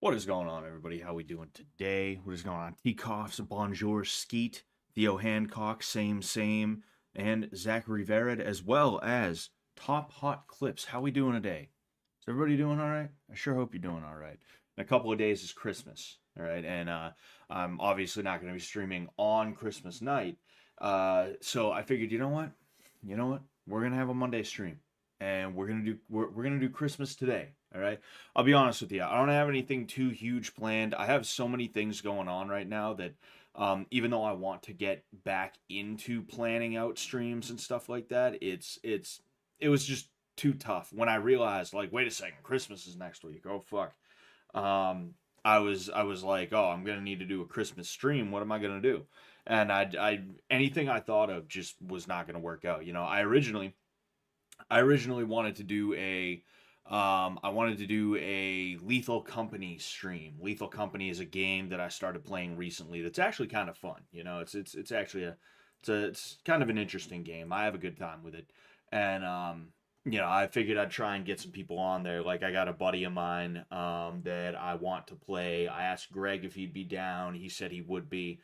What is going on, everybody? How we doing today? What is going on? T-Coughs, Bonjour, Skeet, Theo Hancock, same, and Zachary Verred, as well as Top Hot Clips. How we doing today? Is everybody doing all right? I sure hope you're doing all right. In a couple of days is Christmas, all right? And I'm obviously not going to be streaming on Christmas night. So I figured, you know what? You know what? We're going to have a Monday stream, and we're gonna do Christmas today, all right? I'll be honest with you. I don't have anything too huge planned. I have so many things going on right now that even though I want to get back into planning out streams and stuff like that, it was just too tough when I realized, like, wait a second, Christmas is next week. Oh fuck. I was like, oh, I'm gonna need to do a Christmas stream. What am I gonna do? And I anything I thought of just was not gonna work out. You know, I originally wanted to do a Lethal Company stream. Lethal Company is a game that I started playing recently that's actually kind of fun. You know, it's actually it's kind of an interesting game. I have a good time with it. And you know, I figured I'd try and get some people on there. Like, I got a buddy of mine that I want to play. I asked Greg if he'd be down. He said he would be.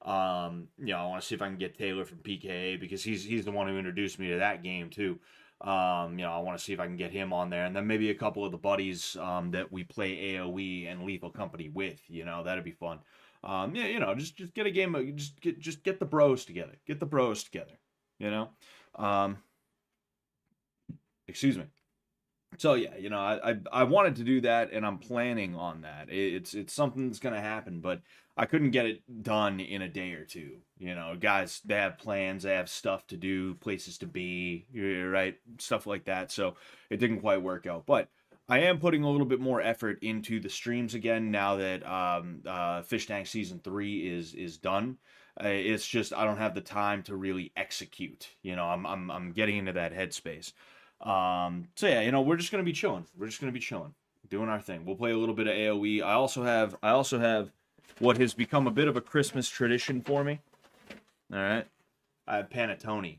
You know, I want to see if I can get Taylor from PKA because he's the one who introduced me to that game too. You know, I want to see if I can get him on there, and then maybe a couple of the buddies that we play AOE and Lethal Company with. You know, that'd be fun. Yeah, you know, just get a game. Just get the bros together. Get the bros together. You know, um, excuse me. So yeah, you know, I wanted to do that, and I'm planning on that. It's something that's gonna happen, but I couldn't get it done in a day or two. You know, guys, they have plans, they have stuff to do, places to be, right, stuff like that. So it didn't quite work out, but I am putting a little bit more effort into the streams again now that Fish Tank Season 3 is done. It's just I don't have the time to really execute. You know, I'm getting into that headspace. So yeah, you know, we're just gonna be chilling. We're just gonna be chilling, doing our thing. We'll play a little bit of AOE. I also have what has become a bit of a Christmas tradition for me. All right, I have panettone.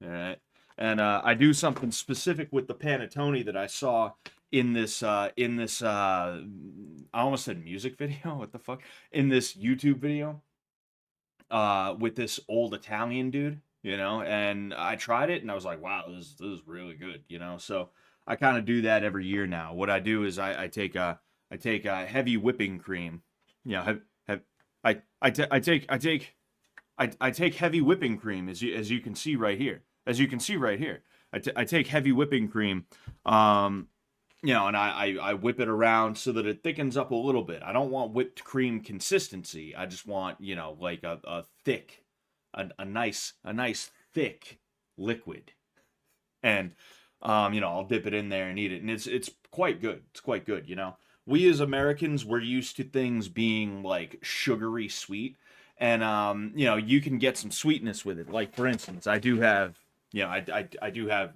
All right, and I do something specific with the panettone that I saw in this I almost said music video. What the fuck? In this YouTube video with this old Italian dude, you know, and I tried it and I was like, wow, this is really good, you know. So I kind of do that every year now. What I do is I take a heavy whipping cream, you know, have I take heavy whipping cream as you can see right here. As you can see right here. I take heavy whipping cream you know, and I whip it around so that it thickens up a little bit. I don't want whipped cream consistency. I just want, you know, like a thick, a nice thick liquid. And you know, I'll dip it in there and eat it, and it's quite good. It's quite good, you know. We as Americans, we're used to things being like sugary sweet, and you know, you can get some sweetness with it. Like, for instance, I do have, you know, I do have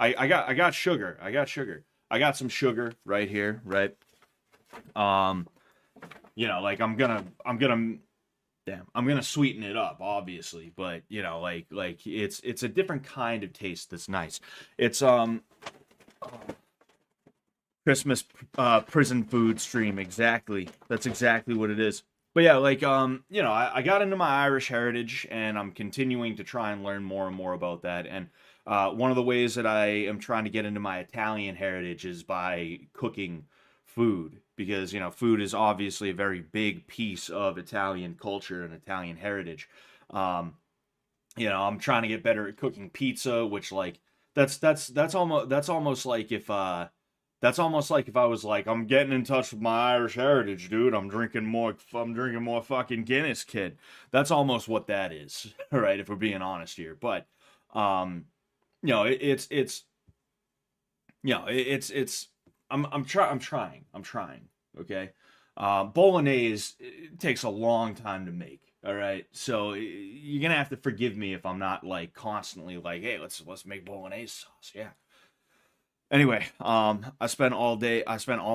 I got sugar. I got sugar. I got some sugar right here, right? Um, you know, like I'm gonna sweeten it up, obviously, but you know, like it's a different kind of taste that's nice. It's Christmas prison food stream, exactly. That's exactly what it is. But yeah, like you know, I got into my Irish heritage, and I'm continuing to try and learn more and more about that. And one of the ways that I am trying to get into my Italian heritage is by cooking food, because you know, food is obviously a very big piece of Italian culture and Italian heritage. Um, you know, I'm trying to get better at cooking pizza, which like that's almost like if that's almost like if I was like, I'm getting in touch with my Irish heritage, dude. I'm drinking more fucking Guinness, kid. That's almost what that is, right? If we're being honest here. But um, you know, it's you know, it's I'm trying. Okay. Bolognese, it takes a long time to make. All right, so you're gonna have to forgive me if I'm not like constantly like, hey, let's make bolognese sauce. Yeah. Anyway, I spent all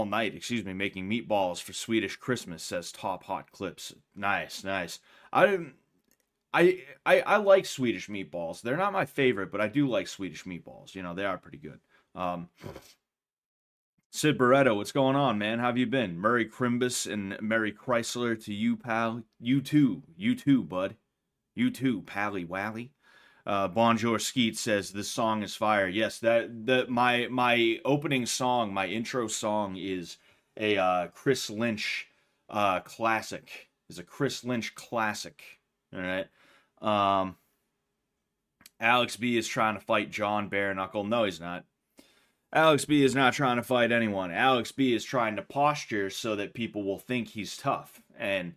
night, excuse me, making meatballs for Swedish Christmas. Says Top Hot Clips. Nice, nice. I I like Swedish meatballs. They're not my favorite, but I do like Swedish meatballs. You know, they are pretty good. Um, Sid Barretto, what's going on, man? How have you been? Murray Crimbus and Mary Chrysler to you, pal. You too. You too, bud. You too, Pally Wally. Bonjour Skeet says this song is fire. Yes, that my opening song, my intro song is a Chris Lynch classic. Is a Chris Lynch classic. All right. Um, Alex B is trying to fight John Bare Knuckle. No, he's not. Alex B is not trying to fight anyone. Alex B is trying to posture so that people will think he's tough. And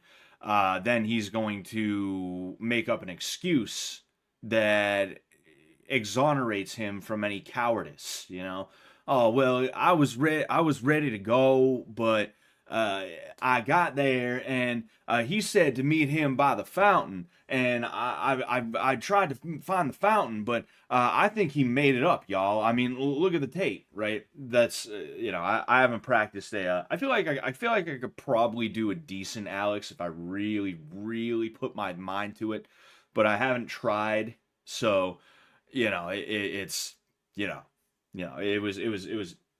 then he's going to make up an excuse that exonerates him from any cowardice, you know? Oh, well, I was ready to go, but I got there and he said to meet him by the fountain, and I tried to find the fountain, but I think he made it up, y'all. I mean, look at the tape, right? That's you know, I haven't practiced a. I feel like I could probably do a decent Alex if I really put my mind to it, but I haven't tried. So, you know, it's you know, it was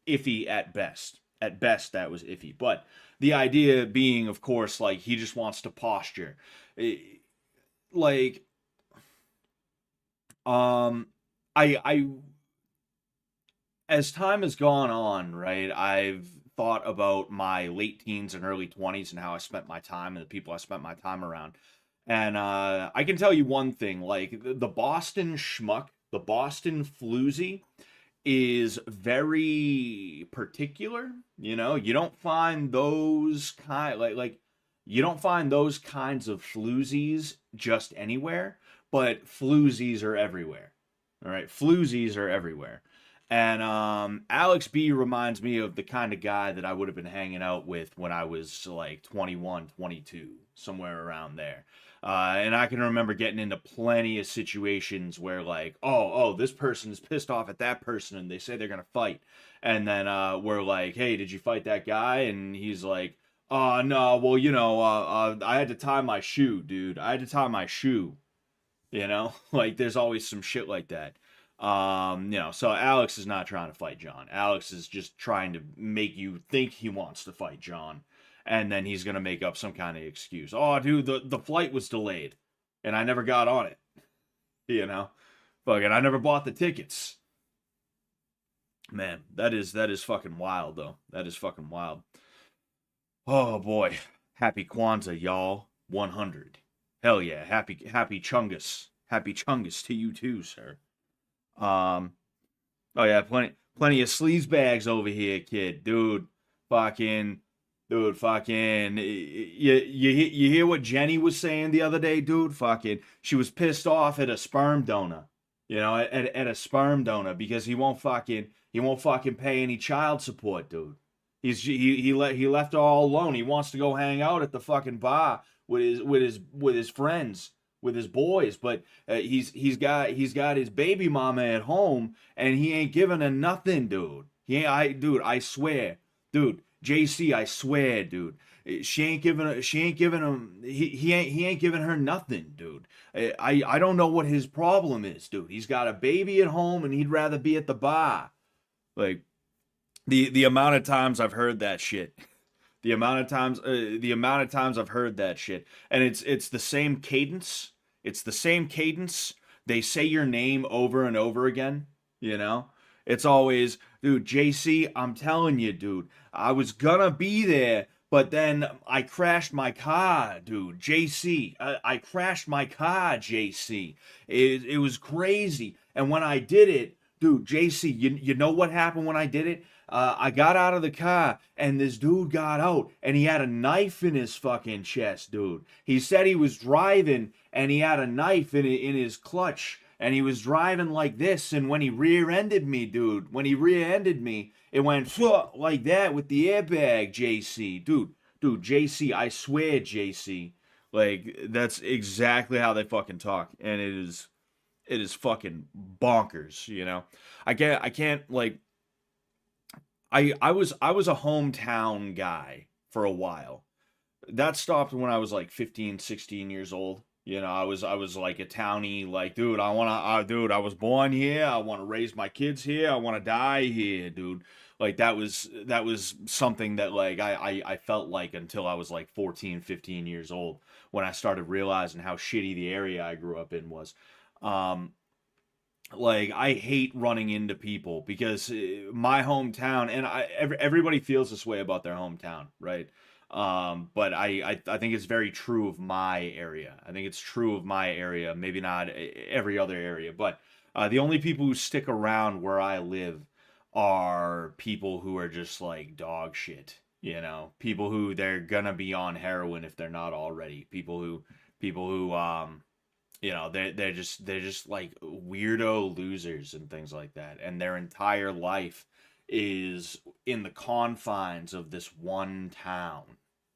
iffy at best. At best, that was iffy. But the idea being, of course, like he just wants to posture. Eh, like um I as time has gone on, right, I've thought about my late teens and early 20s and how I spent my time and the people I spent my time around. And I can tell you one thing, like the Boston schmuck, the Boston floozy is very particular. You know, you don't find those kind like you don't find those kinds of floozies just anywhere, but floozies are everywhere. All right, floozies are everywhere. And Alex B reminds me of the kind of guy that I would have been hanging out with when I was like 21, 22, somewhere around there. And I can remember getting into plenty of situations where like, oh, this person is pissed off at that person and they say they're gonna fight. And then we're like, hey, did you fight that guy? And he's like, no, well, you know, I had to tie my shoe, dude. I had to tie my shoe. You know, like there's always some shit like that. You know, so Alex is not trying to fight John. Alex is just trying to make you think he wants to fight John, and then he's gonna make up some kind of excuse. Oh, dude, the flight was delayed, and I never got on it. You know, fucking, I never bought the tickets. Man, that is fucking wild though. That is fucking wild. Oh boy, happy Kwanzaa, y'all. 100. Hell yeah, happy Chungus. Happy Chungus to you too, sir. Um, oh yeah, plenty of sleaze bags over here, kid. Fucking, fucking. You hear what Jenny was saying the other day, dude? Fucking, she was pissed off at a sperm donor. You know, at a sperm donor because he won't fucking pay any child support, dude. He left her all alone. He wants to go hang out at the fucking bar with his friends, with his boys, but he's got his baby mama at home and he ain't giving her nothing, dude. I swear, dude. JC, I swear, dude. She ain't giving him he ain't giving her nothing, dude. I don't know what his problem is, dude. He's got a baby at home and he'd rather be at the bar. Like the amount of times I've heard that shit. The amount of times I've heard that shit, and it's the same cadence. It's the same cadence. They say your name over and over again. You know, it's always, dude, JC. I'm telling you, dude. I was gonna be there, but then I crashed my car, dude. JC. I crashed my car, JC. It was crazy, and when I did it, dude, JC. You know what happened when I did it? I got out of the car and this dude got out and he had a knife in his fucking chest, dude. He said he was driving and he had a knife in his clutch and he was driving like this. And when he rear-ended me, dude, when he rear-ended me, it went like that with the airbag, JC. JC, I swear, JC. Like, that's exactly how they fucking talk. And it is fucking bonkers, you know? I can't like, I was a hometown guy for a while. That stopped when I was like 15, 16 years old. I was like a townie, like, dude, dude, I was born here. I want to raise my kids here. I want to die here, dude. Like that was something that like I felt like until I was like 14, 15 years old when I started realizing how shitty the area I grew up in was. Um, like I hate running into people because my hometown, and everybody feels this way about their hometown, right? But I think it's very true of my area. I think it's true of my area, maybe not every other area, but the only people who stick around where I live are people who are just like dog shit, people who they're gonna be on heroin if they're not already, people who they're just like weirdo losers and things like that, and their entire life is in the confines of this one town,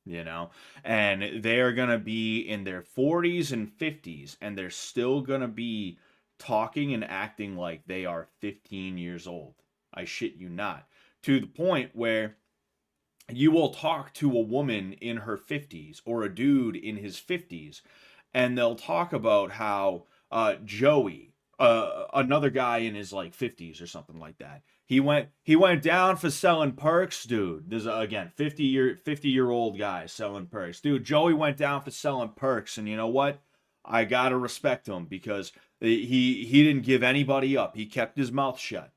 you know and they're gonna be in their 40s and 50s, and they're still gonna be talking and acting like they are 15 years old. I shit you not. To the point where you will talk to a woman in her 50s or a dude in his 50s, and they'll talk about how Joey, another guy in his like 50s or something like that, he went down for selling perks, dude. There's again 50-year old guy selling perks, dude. Joey went down for selling perks, and you know what? I gotta respect him because he didn't give anybody up. He kept his mouth shut.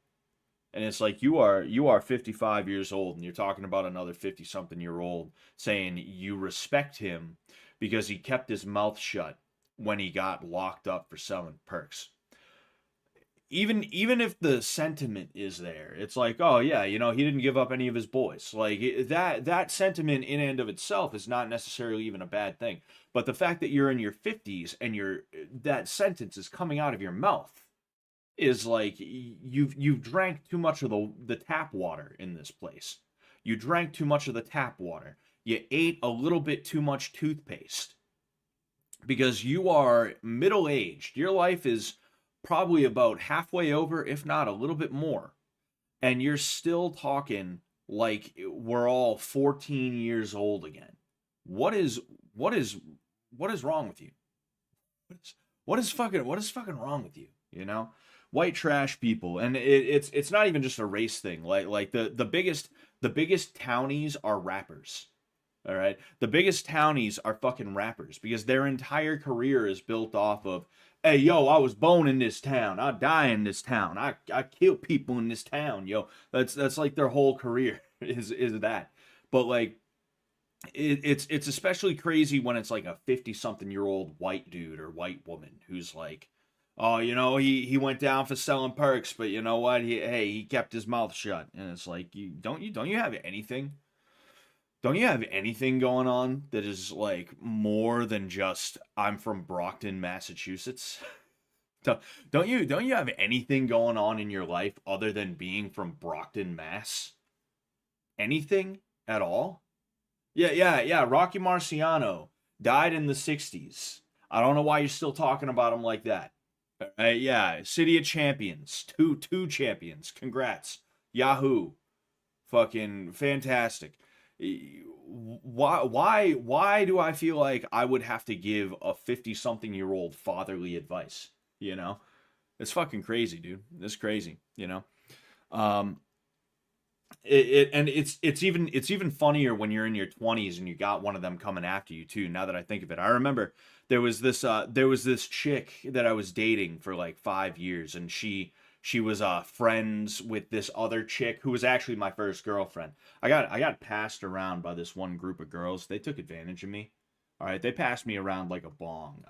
And it's like you are 55 years old, and you're talking about another 50 something year old saying you respect him because he kept his mouth shut when he got locked up for selling perks. Even if the sentiment is there, it's like, oh yeah, he didn't give up any of his boys. Like that sentiment in and of itself is not necessarily even a bad thing. But the fact that you're in your 50s and that sentence is coming out of your mouth is like you've drank too much of the tap water in this place. You drank too much of the tap water. You ate a little bit too much toothpaste because you are middle aged. Your life is probably about halfway over, if not a little bit more, and you're still talking like we're all 14 years old again. What is wrong with you? What is fucking wrong with you? White trash people, and it's not even just a race thing. Like the biggest townies are rappers. All right, the biggest townies are fucking rappers because their entire career is built off of, hey yo, I was born in this town, I die in this town, I kill people in this town, yo. That's like their whole career is that. But like it's especially crazy when it's like a 50 something year old white dude or white woman who's like, oh, he went down for selling perks, but you know what, he kept his mouth shut. And it's like, don't you have anything, going on that is like more than just I'm from Brockton, Massachusetts? Don't you have anything going on in your life other than being from Brockton, Mass? Anything at all? Yeah, yeah, yeah. Rocky Marciano died in the 60s. I don't know why you're still talking about him like that. Yeah, City of Champions. Two champions. Congrats. Yahoo. Fucking fantastic. Why do I feel like I would have to give a 50 something year old fatherly advice? You know? It's fucking crazy, dude. It's crazy, Um and it's even funnier when you're in your 20s and you got one of them coming after you too. Now that I think of it, I remember there was this chick that I was dating for like 5 years, and she was friends with this other chick who was actually my first girlfriend. I got passed around by this one group of girls. They took advantage of me. All right, they passed me around like a bong.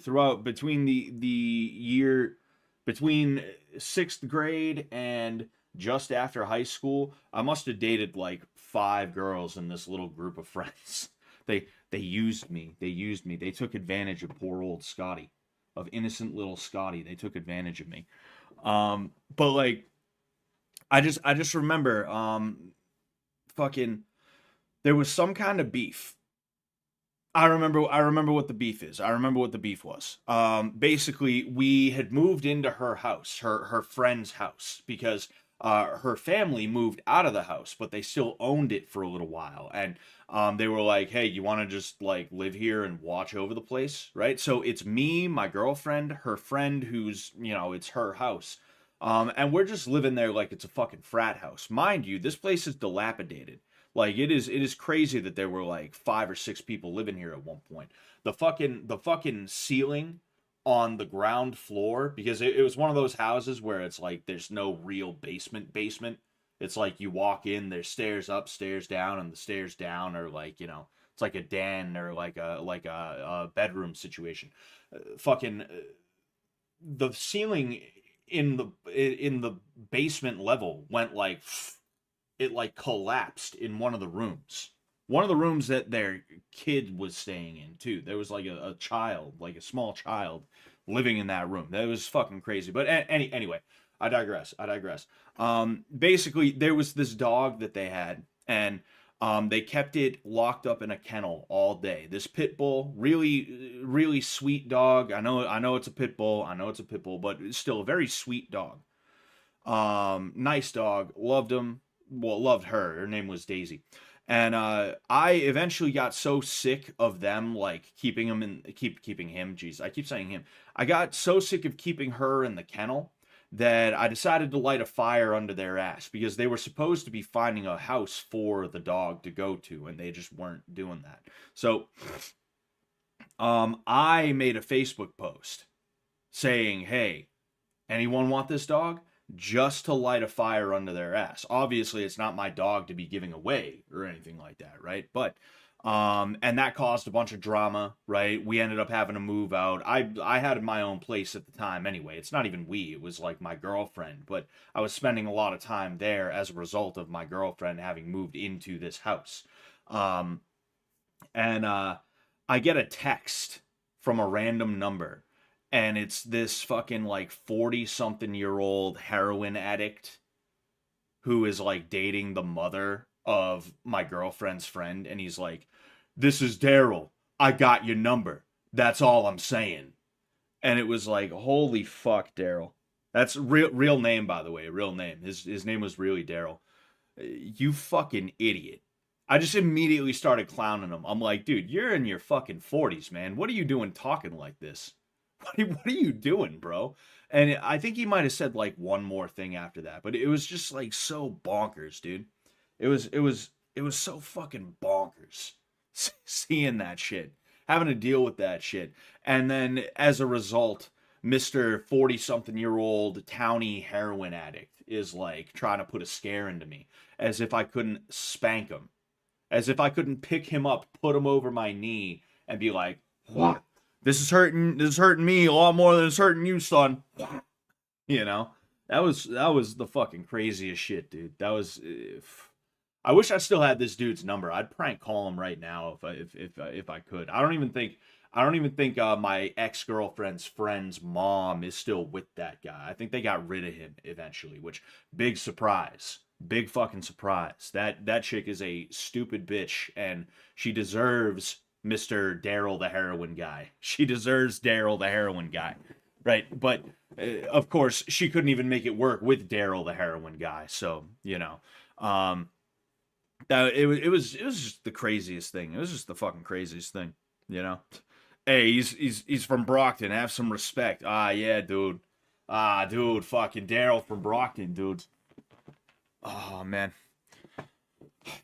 Throughout between the year between sixth grade and just after high school, I must have dated like five girls in this little group of friends. They used me. They used me. They took advantage of poor old Scotty, of innocent little Scotty. They took advantage of me. But like I just remember fucking there was some kind of beef. I remember what the beef is. I remember what the beef was. Basically we had moved into her house, her friend's house, because her family moved out of the house, but they still owned it for a little while. And they were like, hey, you want to just like live here and watch over the place, right? So it's me, my girlfriend, her friend, who's, it's her house. And we're just living there like it's a fucking frat house. Mind you, this place is dilapidated. Like it is crazy that there were like 5 or 6 people living here at one point. The fucking ceiling on the ground floor, because it was one of those houses where it's like there's no real basement. It's like you walk in, there's stairs up, stairs down, and the stairs down are like, it's like a den or like a bedroom situation. Fucking the ceiling in the basement level went like it like collapsed in one of the rooms. One of the rooms that their kid was staying in too. There was like a child, like a small child, living in that room. That was fucking crazy. But anyway, I digress. Basically, there was this dog that they had, and they kept it locked up in a kennel all day. This pit bull, really, really sweet dog. I know it's a pit bull. I know it's a pit bull, but it's still a very sweet dog. Nice dog. Loved him. Well, loved her. Her name was Daisy. And I eventually got so sick of them like keeping him keeping him. Jeez, I keep saying him. I got so sick of keeping her in the kennel that I decided to light a fire under their ass, because they were supposed to be finding a house for the dog to go to, and they just weren't doing that. So, I made a Facebook post saying, "Hey, anyone want this dog?" Just to light a fire under their ass. Obviously, it's not my dog to be giving away or anything like that, right? But and that caused a bunch of drama, right? We ended up having to move out. I had my own place at the time anyway. It's not even we, it was like my girlfriend, but I was spending a lot of time there as a result of my girlfriend having moved into this house. Um and I get a text from a random number, and it's this fucking like 40 something year old heroin addict who is like dating the mother of my girlfriend's friend, and he's like, "This is Daryl. I got your number. That's all I'm saying." And it was like, holy fuck, Daryl. That's real name, by the way, real name. His name was really Daryl. You fucking idiot. I just immediately started clowning him. I'm like, dude, you're in your fucking 40s, man. What are you doing talking like this? What are you doing, bro? And I think he might have said like one more thing after that, but it was just like so bonkers, dude. It was so fucking bonkers seeing that shit, having to deal with that shit. And then as a result, Mr. 40 something year old towny heroin addict is like trying to put a scare into me, as if I couldn't spank him, as if I couldn't pick him up, put him over my knee, and be like, "What? This is hurting me a lot more than it's hurting you, son." You know, that was the fucking craziest shit, dude. That was. I wish I still had this dude's number. I'd prank call him right now if I could. I don't even think my ex girlfriend's friend's mom is still with that guy. I think they got rid of him eventually. Which, big surprise, big fucking surprise. That chick is a stupid bitch, and she deserves Mr. Daryl the heroin guy. She deserves Daryl the heroin guy. Right, but of course she couldn't even make it work with Daryl the heroin guy. So um, that it was just the craziest thing. It was just the fucking craziest thing. You know, hey, he's from Brockton. Have some respect. Ah, yeah, dude. Ah, dude, fucking Daryl from Brockton, dude. Oh man.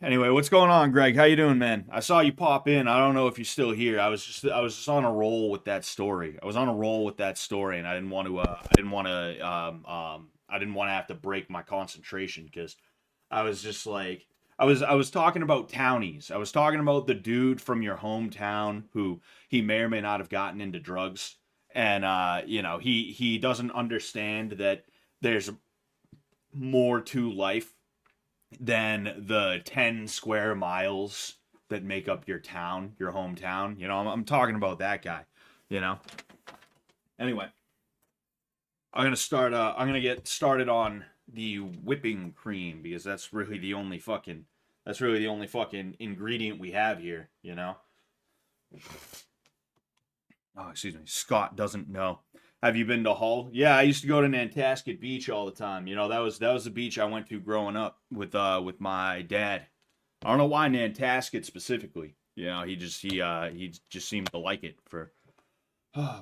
Anyway, what's going on, Greg? How you doing, man? I saw you pop in. I don't know if you're still here. I was just on a roll with that story. I was on a roll with that story, and I didn't want to have to break my concentration, because I was just like, I was talking about townies. I was talking about the dude from your hometown who he may or may not have gotten into drugs, and he doesn't understand that there's more to life than the 10 square miles that make up your town, your hometown. I'm talking about that guy, you know. Anyway, I'm gonna get started on the whipping cream, because that's really the only fucking ingredient we have here. Oh, excuse me. Scott doesn't know. Have you been to Hull? Yeah, I used to go to Nantasket Beach all the time. You know, that was the beach I went to growing up with my dad. I don't know why Nantasket specifically. You know, he just seemed to like it for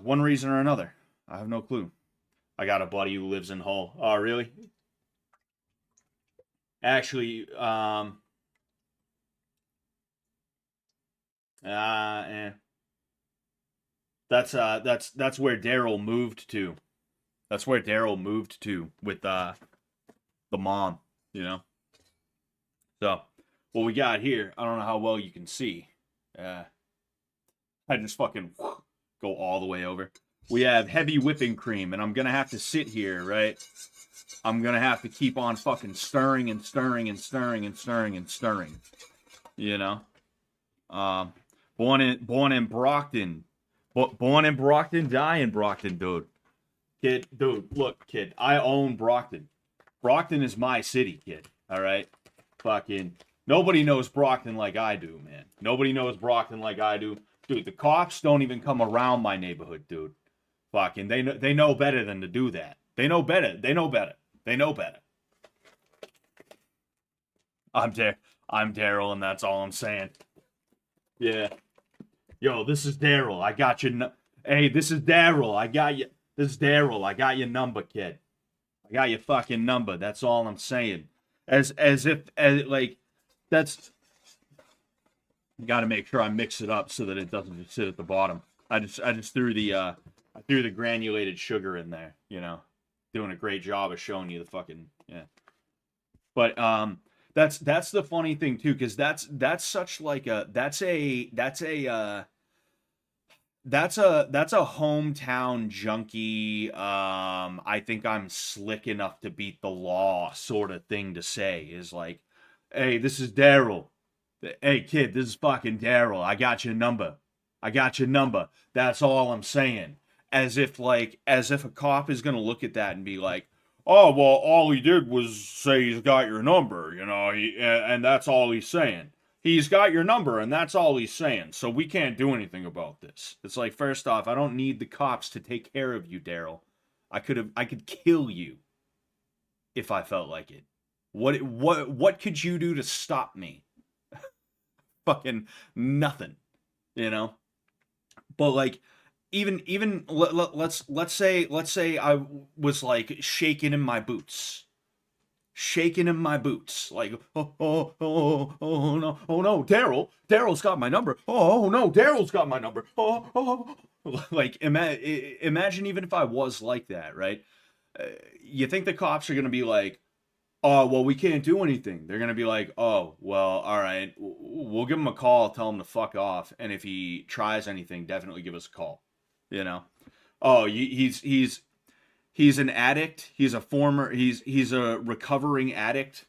one reason or another. I have no clue. I got a buddy who lives in Hull. Oh, really? Actually, eh. That's where Daryl moved to. That's where Daryl moved to with the mom, you know. So, what we got here, I don't know how well you can see. Uh, I just fucking go all the way over. We have heavy whipping cream, and I'm gonna have to sit here, right? I'm gonna have to keep on fucking stirring and stirring and stirring and stirring and stirring. You know, um, born in Brockton, born in Brockton, die in Brockton, dude. Kid, dude, look, kid, I own Brockton. Brockton is my city, kid. All right, fucking nobody knows Brockton like I do, man. Nobody knows Brockton like I do, dude. The cops don't even come around my neighborhood, dude. Fucking, they know better than to do that. They know better. They know better. They know better. I'm Dar- I'm Daryl, and that's all I'm saying. Yeah. Yo, this is Daryl. I got your. Hey, this is Daryl. I got you. This is Daryl. I got your number, kid. I got your fucking number. That's all I'm saying. As if like that's. Got to make sure I mix it up so that it doesn't just sit at the bottom. I just threw the granulated sugar in there. You know, doing a great job of showing you the fucking yeah. But that's the funny thing too, because that's such like a that's a hometown junkie. I think I'm slick enough to beat the law sort of thing to say is like, hey, this is Daryl. Hey kid, this is fucking Daryl. I got your number. I got your number. That's all I'm saying. As if a cop is gonna look at that and be like, oh well, all he did was say he's got your number, you know, and that's all he's saying. He's got your number, and that's all he's saying. So we can't do anything about this. It's like, first off, I don't need the cops to take care of you, Daryl. I could kill you if I felt like it. What could you do to stop me? Fucking nothing, you know. But like, even let's say I was like shaking in my boots, like oh no, Daryl's got my number. Oh no, Daryl's got my number. Like imagine even if I was like that, right? You think the cops are gonna be like, oh well, we can't do anything. They're gonna be like, oh well, all right, we'll give him a call, tell him to fuck off, and if he tries anything, definitely give us a call. You know? Oh, he's an addict. He's a recovering addict.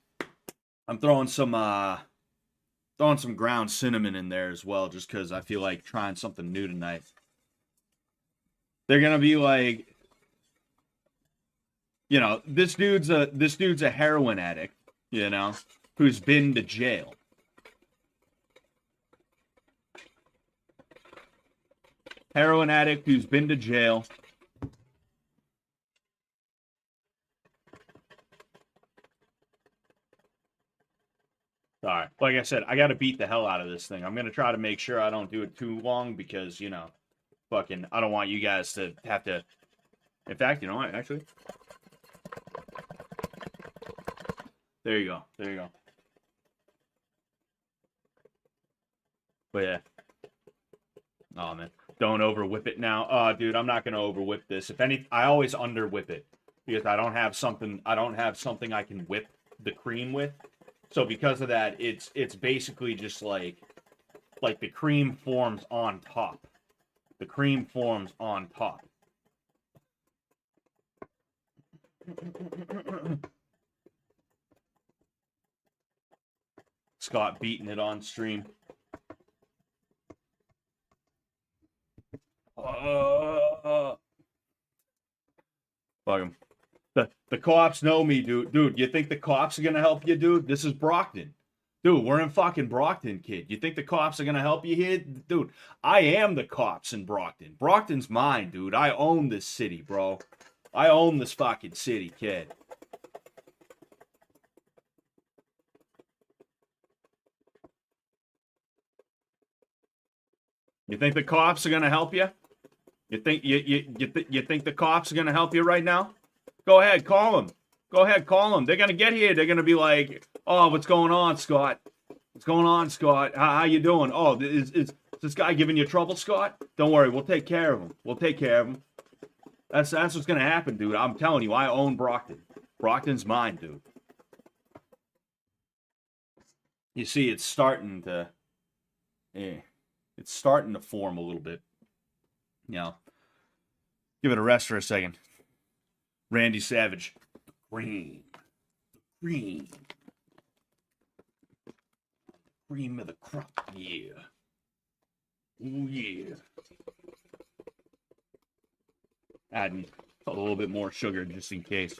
I'm throwing some ground cinnamon in there as well, just because I feel like trying something new tonight. They're gonna be like, you know, this dude's a heroin addict, you know, who's been to jail. Heroin addict who's been to jail. Sorry. Like I said, I got to beat the hell out of this thing. I'm going to try to make sure I don't do it too long because, you know, fucking, I don't want you guys to have to. In fact, you know what? Actually, there you go. There you go. But yeah. Oh, man. Don't over whip it now. Oh, dude, I'm not going to over whip this. If any, I always under whip it because I don't have something I can whip the cream with. So because of that, it's basically just like the cream forms on top. The cream forms on top. Scott beating it on stream. Fuck him. The cops know me, dude. Dude, you think the cops are gonna help you, dude? This is Brockton. Dude, we're in fucking Brockton, kid. You think the cops are gonna help you here? Dude, I am the cops in Brockton. Brockton's mine, dude. I own this city, bro. I own this fucking city, kid. You think the cops are gonna help you? You think the cops are gonna help you right now? Go ahead, call them. Go ahead, call them. They're gonna get here. They're gonna be like, "Oh, what's going on, Scott? What's going on, Scott? How you doing? Oh, is this guy giving you trouble, Scott? Don't worry, we'll take care of him. We'll take care of him. That's what's gonna happen, dude. I'm telling you, I own Brockton. Brockton's mine, dude. You see, it's starting to, it's starting to form a little bit. You know, give it a rest for a second. Randy Savage, cream, cream, cream of the crop, yeah. Ooh, yeah. Adding a little bit more sugar just in case.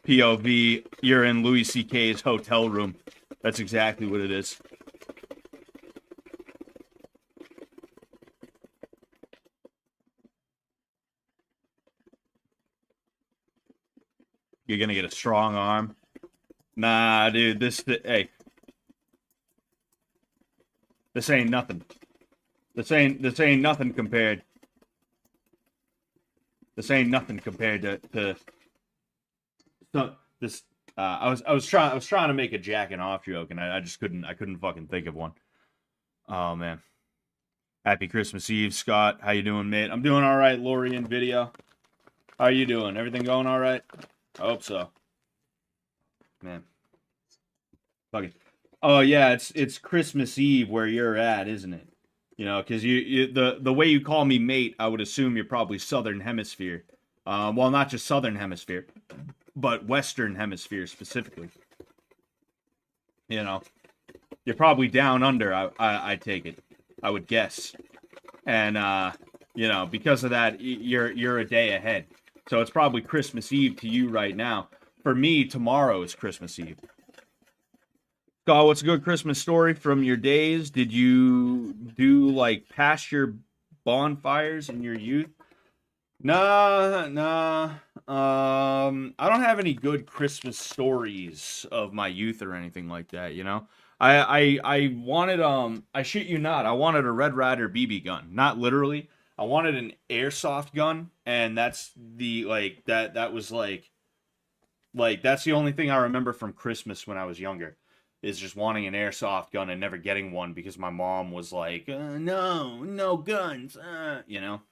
POV, you're in Louis C.K.'s hotel room. That's exactly what it is. You're gonna get a strong arm. Nah, dude, hey. This ain't nothing. This ain't nothing compared. This ain't nothing compared to this. I was trying to make a jacking off joke, and I just couldn't fucking think of one. Oh man. Happy Christmas Eve, Scott. How you doing, mate? I'm doing all right, Lori in video. How are you doing? Everything going all right? I hope so. Man. Fucking. Oh yeah, it's Christmas Eve where you're at, isn't it? You know, because the way you call me mate, I would assume you're probably Southern Hemisphere. Well, not just Southern Hemisphere, but Western Hemisphere specifically. You know, you're probably down under. I take it. I would guess, and you know, because of that, you're a day ahead. So it's probably Christmas Eve to you right now. For me, tomorrow is Christmas Eve. God, what's a good Christmas story from your days? Did you do like pasture bonfires in your youth? Nah. I don't have any good Christmas stories of my youth or anything like that, you know? I wanted I shit you not, I wanted a Red Ryder BB gun. Not literally. I wanted an airsoft gun, and that's the that was that's the only thing I remember from Christmas when I was younger. Is just wanting an airsoft gun and never getting one because my mom was like, no guns, you know?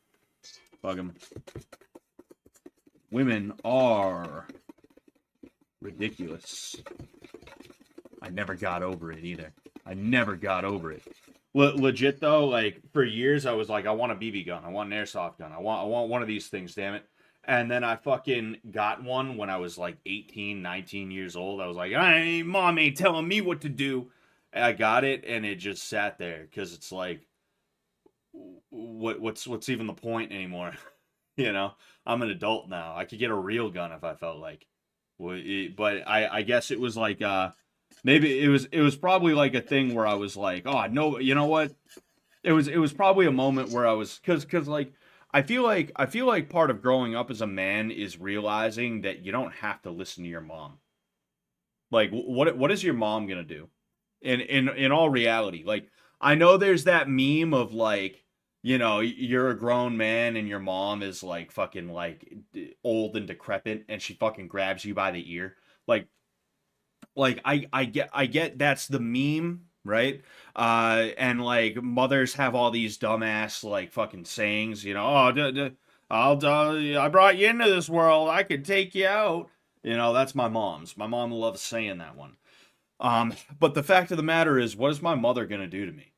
Bug 'em. Women are ridiculous. I never got over it either. I never got over it. Legit though, like for years I was like, I want a BB gun. I want an airsoft gun. I want one of these things, damn it. And then I fucking got one when I was like 18, 19 years old. I was like, mom ain't telling me what to do. And I got it, and it just sat there because it's like, what's even the point anymore? You know, I'm an adult now. I could get a real gun if I felt like. But I guess it was like maybe it was probably like a thing where I was like, oh no, you know what? It was probably a moment where I was because like I feel like part of growing up as a man is realizing that you don't have to listen to your mom. Like what is your mom gonna do? In all reality, like I know there's that meme of like, you know, you're a grown man and your mom is like fucking like old and decrepit and she fucking grabs you by the ear. Like I get that's the meme, right? And like mothers have all these dumbass like fucking sayings, you know, I brought you into this world, I could take you out. You know, that's my mom's. My mom loves saying that one. But the fact of the matter is, what is my mother gonna do to me?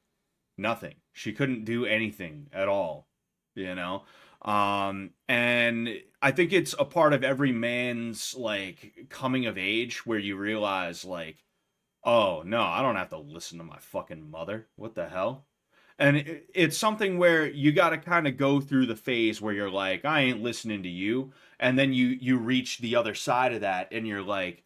Nothing. She couldn't do anything at all, you know? And I think it's a part of every man's like coming of age where you realize like, oh no, I don't have to listen to my fucking mother. What the hell? And it's something where you got to kind of go through the phase where you're like, I ain't listening to you, and then you reach the other side of that, and you're like,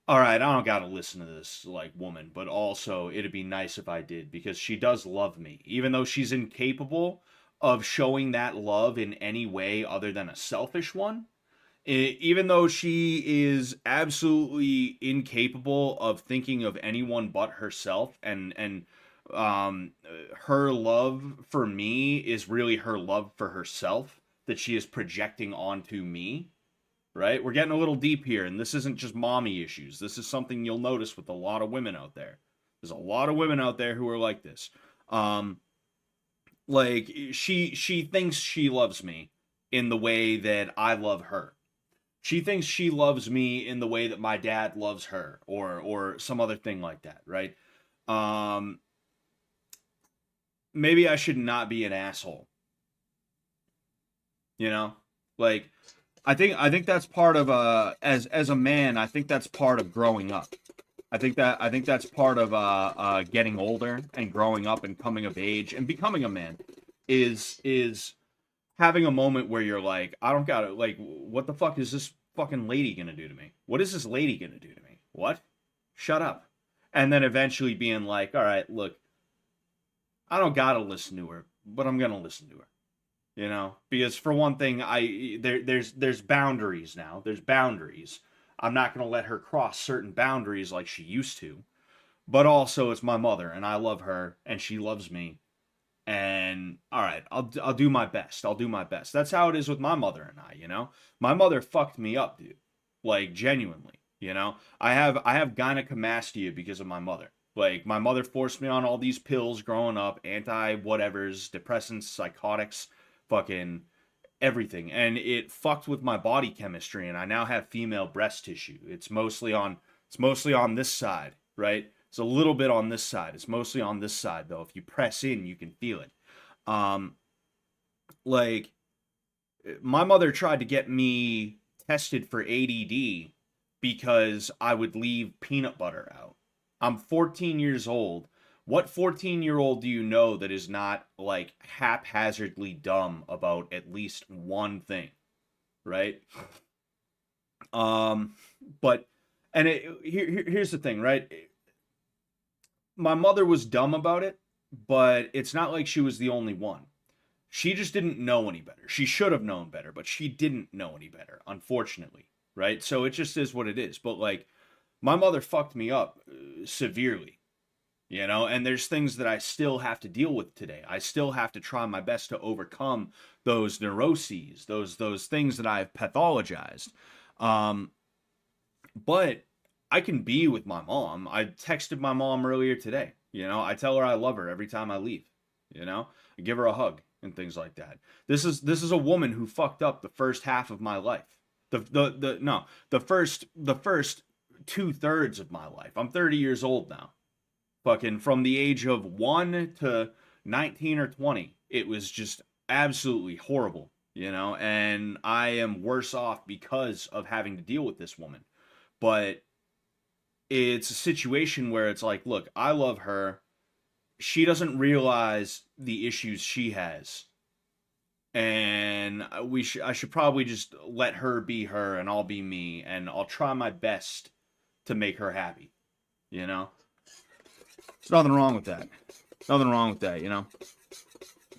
all right, I don't gotta listen to this like woman, but also it'd be nice if I did because she does love me, even though she's incapable of showing that love in any way other than a selfish one. Even though she is absolutely incapable of thinking of anyone but herself, her love for me is really her love for herself that she is projecting onto me, right? We're getting a little deep here, and this isn't just mommy issues. This is something you'll notice with a lot of women out there. There's a lot of women out there who are like this. Um, like she thinks she loves me in the way that I love her. She thinks she loves me in the way that my dad loves her, or some other thing like that, right? Um, Maybe I should not be an asshole, you know? Like I think that's part of as a man, I think that's part of growing up. I think that's part of getting older and growing up and coming of age and becoming a man is having a moment where you're like, I don't gotta like, what the fuck is this fucking lady gonna do to me? What is this lady gonna do to me? What? Shut up. And then eventually being like, all right, look, I don't gotta listen to her, but I'm gonna listen to her. You know, because for one thing, there's boundaries now. There's boundaries. I'm not gonna let her cross certain boundaries like she used to. But also, it's my mother, and I love her, and she loves me, and all right, I'll do my best. I'll do my best. That's how it is with my mother and I, you know. My mother fucked me up, dude. Like genuinely, you know. I have gynecomastia because of my mother. Like my mother forced me on all these pills growing up, anti whatevers, depressants, psychotics, fucking everything, and it fucked with my body chemistry, and I now have female breast tissue. It's mostly on this side, right? It's a little bit on this side. It's mostly on this side though. If you press in, you can feel it. Um like my mother tried to get me tested for ADD because I would leave peanut butter out. I'm 14 years old. What 14-year-old do you know that is not like haphazardly dumb about at least one thing, right? Um, but here's the thing, right? My mother was dumb about it, but it's not like she was the only one. She just didn't know any better. She should have known better, but she didn't know any better, unfortunately, right? So it just is what it is. But like, my mother fucked me up severely, you know, and there's things that I still have to deal with today. I still have to try my best to overcome those neuroses, those things that I've pathologized. Um, but I can be with my mom. I texted my mom earlier today. You know, I tell her I love her every time I leave. You know, I give her a hug and things like that. This is a woman who fucked up the first half of my life. The no, the first 2/3 of my life. I'm 30 years old now. Fucking from the age of 1 to 19 or 20, it was just absolutely horrible, you know, and I am worse off because of having to deal with this woman. But it's a situation where it's like, look, I love her. She doesn't realize the issues she has. And I should probably just let her be her and I'll be me and I'll try my best to make her happy, you know? There's nothing wrong with that. Nothing wrong with that, you know.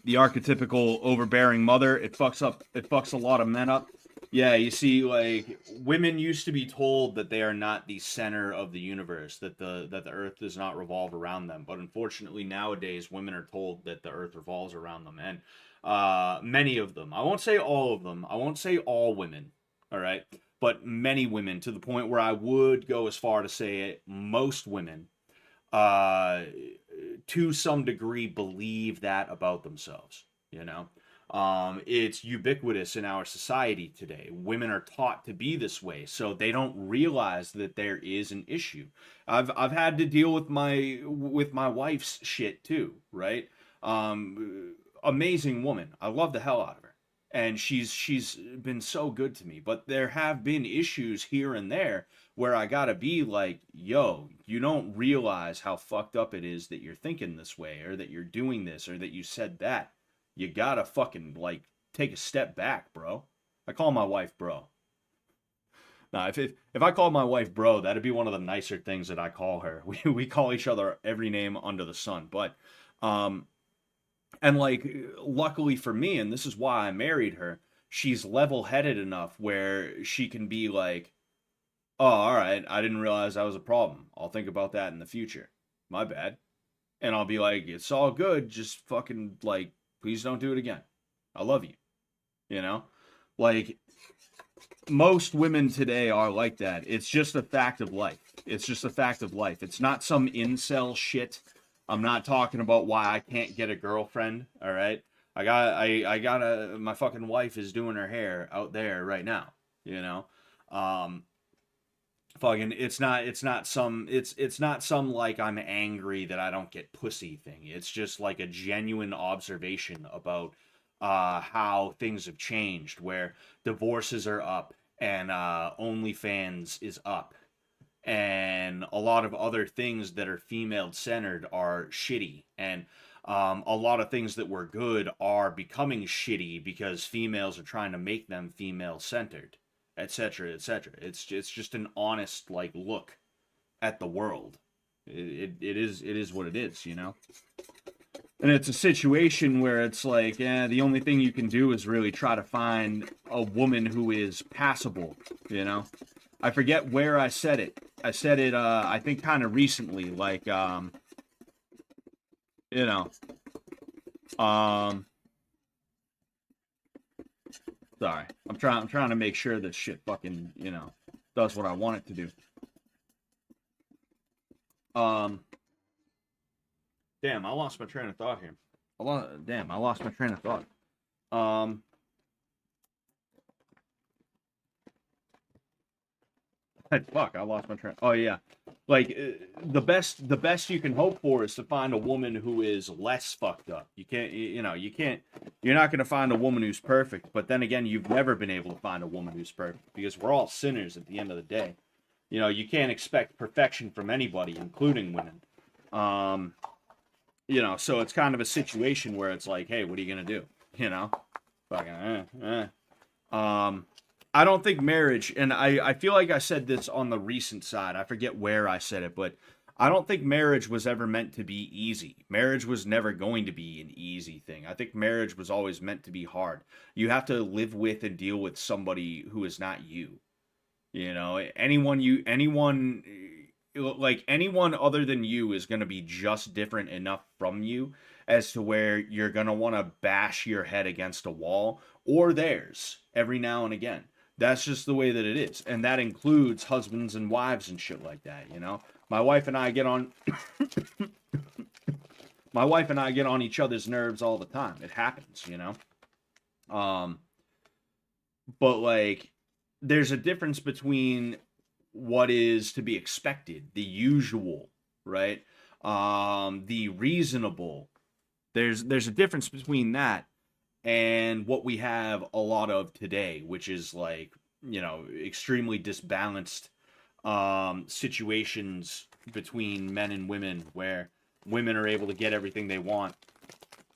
The archetypical overbearing mother, it fucks a lot of men up. Yeah, you see, like women used to be told that they are not the center of the universe, that the earth does not revolve around them. But unfortunately nowadays women are told that the earth revolves around them. And many of them, I won't say all of them, I won't say all women, all right, but many women, to the point where I would go as far to say it, most women uh to some degree believe that about themselves, you know. It's ubiquitous in our society today. Women are taught to be this way, so they don't realize that there is an issue. I've had to deal with my wife's shit too, right? Amazing woman. I love the hell out of her. And she's been so good to me, but there have been issues here and there where I gotta be like, yo, you don't realize how fucked up it is that you're thinking this way, or that you're doing this, or that you said that. You gotta fucking, like, take a step back, bro. I call my wife bro. No, if I called my wife bro, that'd be one of the nicer things that I call her. We call each other every name under the sun. But um and like luckily for me, and this is why I married her, she's level-headed enough where she can be like, "Oh, all right, I didn't realize that was a problem. I'll think about that in the future. My bad." And I'll be like, "It's all good. Just fucking like please don't do it again. I love you." You know? Like most women today are like that. It's just a fact of life. It's just a fact of life. It's not some incel shit. I'm not talking about why I can't get a girlfriend, all right? I got a my fucking wife is doing her hair out there right now, you know? Um fucking it's not some like I'm angry that I don't get pussy thing. It's just like a genuine observation about how things have changed where divorces are up and OnlyFans is up and a lot of other things that are female centered are shitty and a lot of things that were good are becoming shitty because females are trying to make them female centered, etc., etc. It's just an honest like look at the world. It is what it is, you know. And it's a situation where it's like, the only thing you can do is really try to find a woman who is passable, you know. I forget where I said it. I said it, I think, kind of recently, like, you know, um, sorry, I'm trying to make sure this shit fucking, does what I want it to do. Um, damn, I lost my train of thought here. Damn, I lost my train of thought. Um, fuck, I lost my train. Oh yeah, like the best you can hope for is to find a woman who is less fucked up. You can't, you can't. You're not gonna find a woman who's perfect. But then again, you've never been able to find a woman who's perfect because we're all sinners at the end of the day. You can't expect perfection from anybody, including women. Um, so it's kind of a situation where it's like, hey, what are you gonna do? Fucking, Um, I don't think marriage, and I feel like I said this on the recent side. I forget where I said it, but I don't think marriage was ever meant to be easy. Marriage was never going to be an easy thing. I think marriage was always meant to be hard. You have to live with and deal with somebody who is not you. Like anyone other than you is going to be just different enough from you as to where you're going to want to bash your head against a wall or theirs every now and again. That's just the way that it is. And that includes husbands and wives and shit like that. My wife and I get on my wife and I get on each other's nerves all the time. It happens. Um but like there's a difference between what is to be expected, the usual, right? The reasonable. There's a difference between that and what we have a lot of today, which is like, extremely disbalanced situations between men and women where women are able to get everything they want.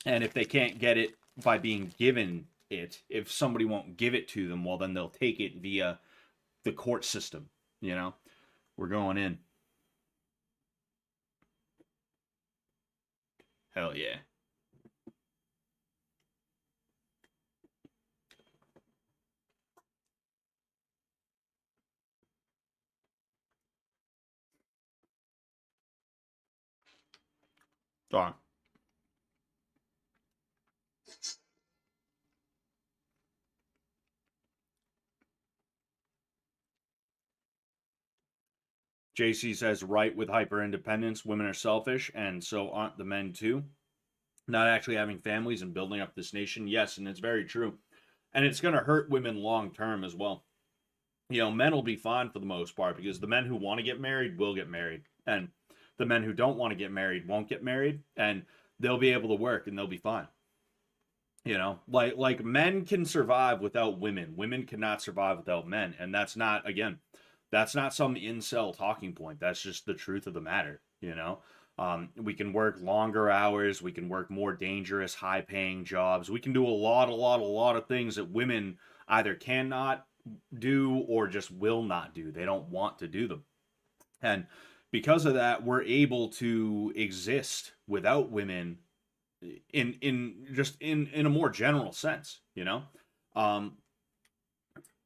And if they can't get it by being given it, if somebody won't give it to them, well, then they'll take it via the court system. We're going in. Hell yeah. Darn. JC says, right with hyper independence, women are selfish, and so aren't the men too. Not actually having families and building up this nation. Yes, and it's very true. And it's going to hurt women long term as well. Men will be fine for the most part because the men who want to get married will get married. And the men who don't want to get married won't get married. And they'll be able to work and they'll be fine. Like men can survive without women. Women cannot survive without men. And that's not some incel talking point. That's just the truth of the matter. We can work longer hours. We can work more dangerous, high paying jobs. We can do a lot of things that women either cannot do or just will not do. They don't want to do them. And because of that, we're able to exist without women in a more general sense, you know? Um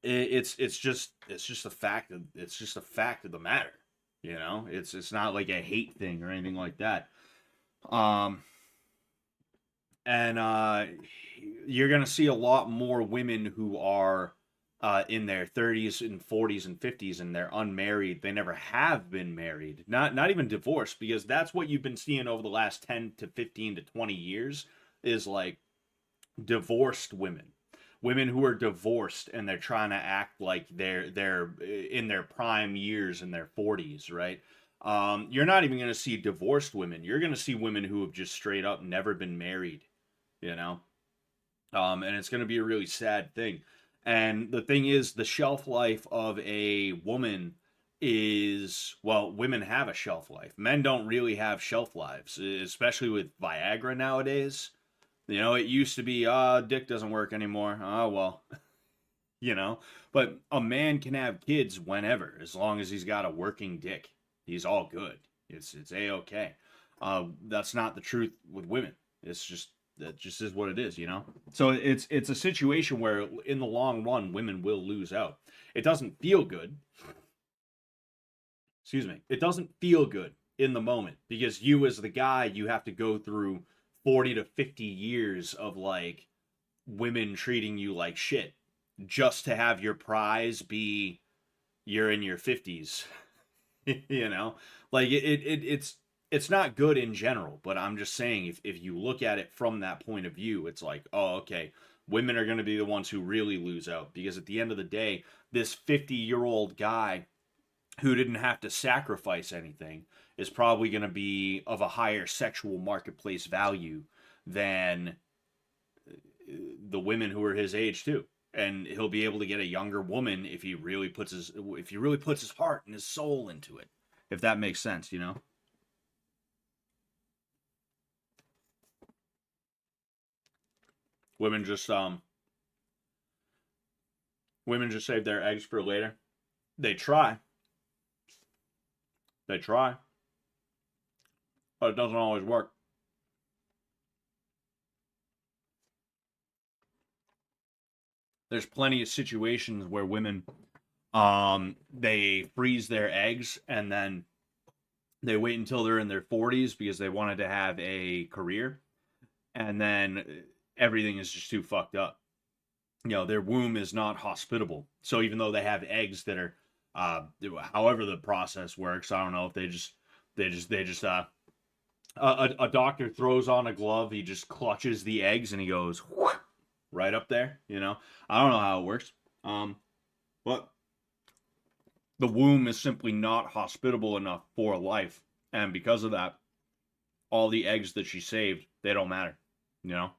it's just a fact of the matter, you know? It's not like a hate thing or anything like that. Um and you're gonna see a lot more women who are in their 30s and 40s and 50s, and they're unmarried. They never have been married, not even divorced, because that's what you've been seeing over the last 10 to 15 to 20 years is like divorced women, women who are divorced and they're trying to act like they're in their prime years in their 40s, right? You're not even going to see divorced women. You're going to see women who have just straight up never been married, you know? And it's going to be a really sad thing. And the thing is, the shelf life of a woman is, well, women have a shelf life. Men don't really have shelf lives, especially with Viagra nowadays. You know, it used to be, dick doesn't work anymore. Oh, well, you know. But a man can have kids whenever, as long as he's got a working dick. He's all good. It's a-okay. That's not the truth with women. It's just that just is what it is, you know. So it's a situation where in the long run, women will lose out. It doesn't feel good. Excuse me. It doesn't feel good in the moment because you, as the guy, you have to go through 40 to 50 years of like women treating you like shit just to have your prize be you're in your 50s. You know, like it's not good in general, but I'm just saying if you look at it from that point of view, it's like, oh, okay, women are going to be the ones who really lose out because at the end of the day, this 50-year-old guy who didn't have to sacrifice anything is probably going to be of a higher sexual marketplace value than the women who are his age too. And he'll be able to get a younger woman if he really puts his heart and his soul into it. If that makes sense, you know? Women just save their eggs for later. They try. They try. But it doesn't always work. There's plenty of situations where women they freeze their eggs and then they wait until they're in their 40s because they wanted to have a career, and then everything is just too fucked up. You know, their womb is not hospitable. So even though they have eggs that are however the process works, I don't know if a doctor throws on a glove, he just clutches the eggs and he goes right up there, you know. I don't know how it works. But the womb is simply not hospitable enough for life. And because of that, all the eggs that she saved, they don't matter, you know?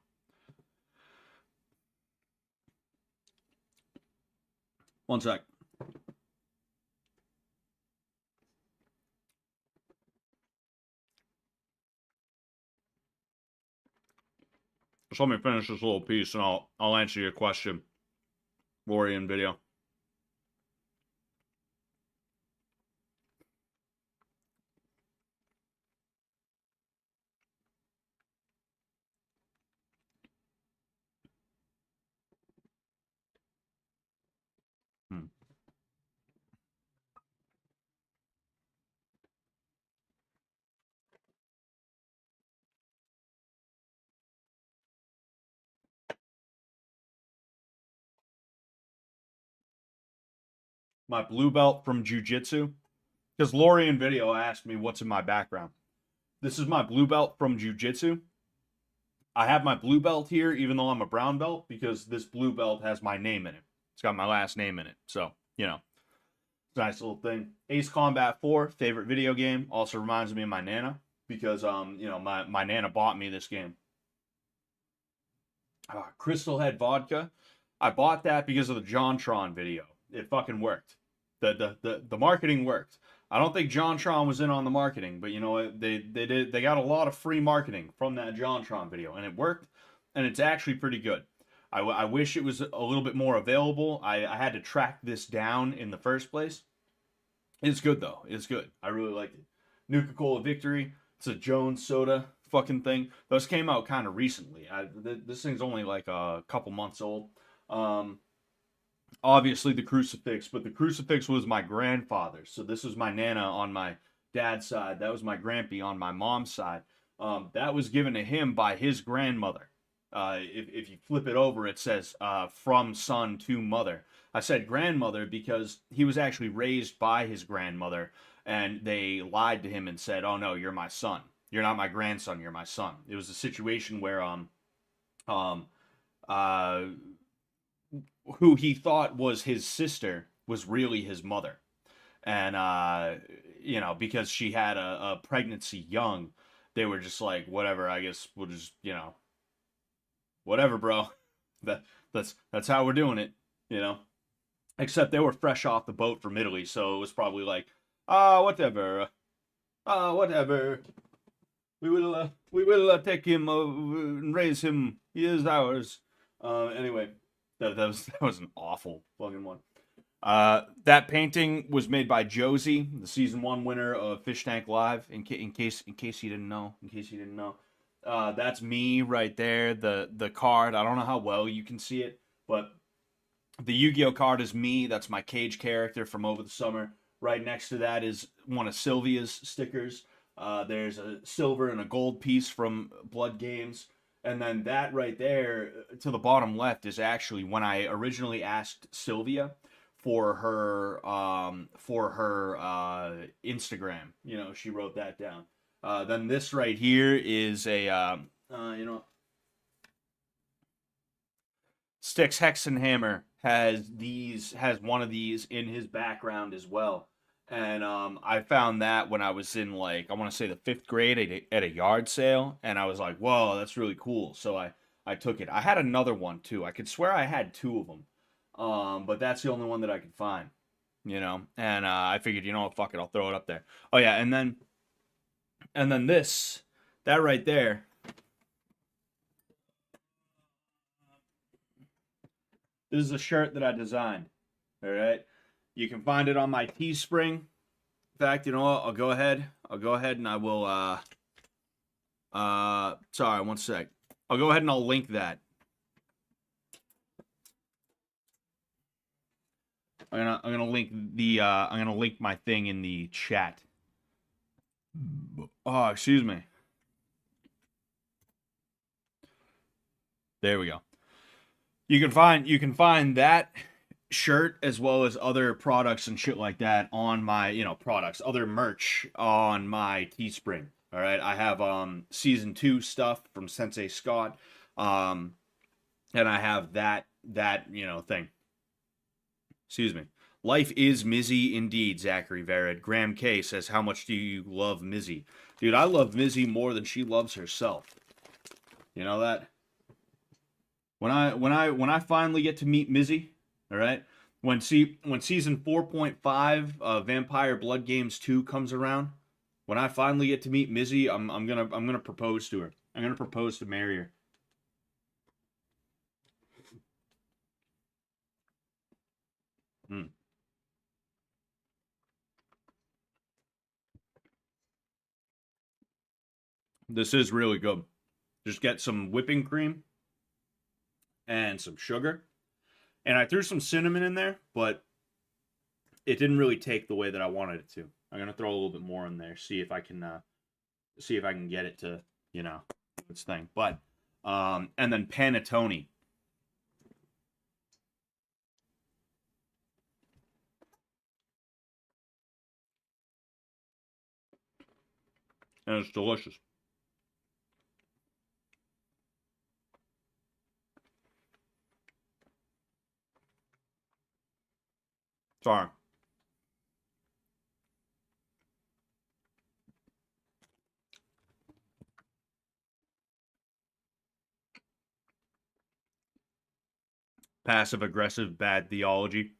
One sec. Just let me finish this little piece and I'll answer your question, Lori, in video. My blue belt from jiu-jitsu, because Lori in video asked me what's in my background. This is my blue belt from jiu-jitsu. I have my blue belt here even though I'm a brown belt because this blue belt has my name in it. It's got my last name in it. So, you know, it's a nice little thing. Ace Combat 4, favorite video game. Also reminds me of my Nana because, you know, my Nana bought me this game. Crystal Head Vodka. I bought that because of the JonTron video. It fucking worked. The marketing worked. I don't think JonTron was in on the marketing, but you know what? They got a lot of free marketing from that JonTron video, and it worked, and it's actually pretty good. I wish it was a little bit more available. I had to track this down in the first place. It's good though. It's good. I really liked it. Nuka Cola Victory. It's a Jones Soda fucking thing. Those came out kind of recently. This thing's only like a couple months old. Um, Obviously the crucifix, but the crucifix was my grandfather's. So this was my nana on my dad's side. That was my grampy on my mom's side. That was given to him by his grandmother. If you flip it over, it says from son to mother. I said grandmother because he was actually raised by his grandmother, and they lied to him and said, "Oh no, you're my son. You're not my grandson. You're my son." It was a situation where um uh who he thought was his sister was really his mother, and because she had a pregnancy young, they were just like, whatever, I guess we'll just, whatever, bro. That's how we're doing it, you know. Except they were fresh off the boat from Italy, so it was probably like, whatever, whatever. We will take him and raise him. He is ours. Anyway, that was an awful fucking one. That painting was made by Josie, the season 1 winner of Fish Tank Live. In case you didn't know, that's me right there. The card. I don't know how well you can see it, but the Yu-Gi-Oh card is me. That's my Cage character from over the summer. Right next to that is one of Sylvia's stickers. There's a silver and a gold piece from Blood Games. And then that right there to the bottom left is actually when I originally asked Sylvia for her Instagram. She wrote that down. Then this right here is a Styx Hexenhammer has one of these in his background as well. And I found that when I was in, like, I want to say the 5th grade at a yard sale, and I was like, whoa, that's really cool. So I took it. I had another one too. I could swear I had 2 of them, but that's the only one that I could find. And I figured, what, fuck it, I'll throw it up there. Oh yeah, and then that right there. This is a shirt that I designed. All right. You can find it on my Teespring. In fact, you know what? I'll go ahead and I will sorry, one sec. I'll go ahead and I'll link that. I'm gonna link my thing in the chat. Oh, excuse me. There we go. You can find that shirt as well as other products and shit like that on my, other merch on my Teespring. All right, I have season 2 stuff from Sensei Scott, and I have that thing. Excuse me. Life is Mizzy indeed, Zachary Vered. Graham K says, "How much do you love Mizzy?" Dude, I love Mizzy more than she loves herself. You know that? When I finally get to meet Mizzy, all right, when season 4.5 Vampire Blood Games 2 comes around, when I finally get to meet Mizzy, I'm gonna propose to her. I'm gonna propose to marry her. Mm. This is really good. Just get some whipping cream and some sugar. And I threw some cinnamon in there, but it didn't really take the way that I wanted it to. I'm gonna throw a little bit more in there, see if I can get it to, its thing. But and then panettone. And it's delicious. Sorry. Passive aggressive bad theology.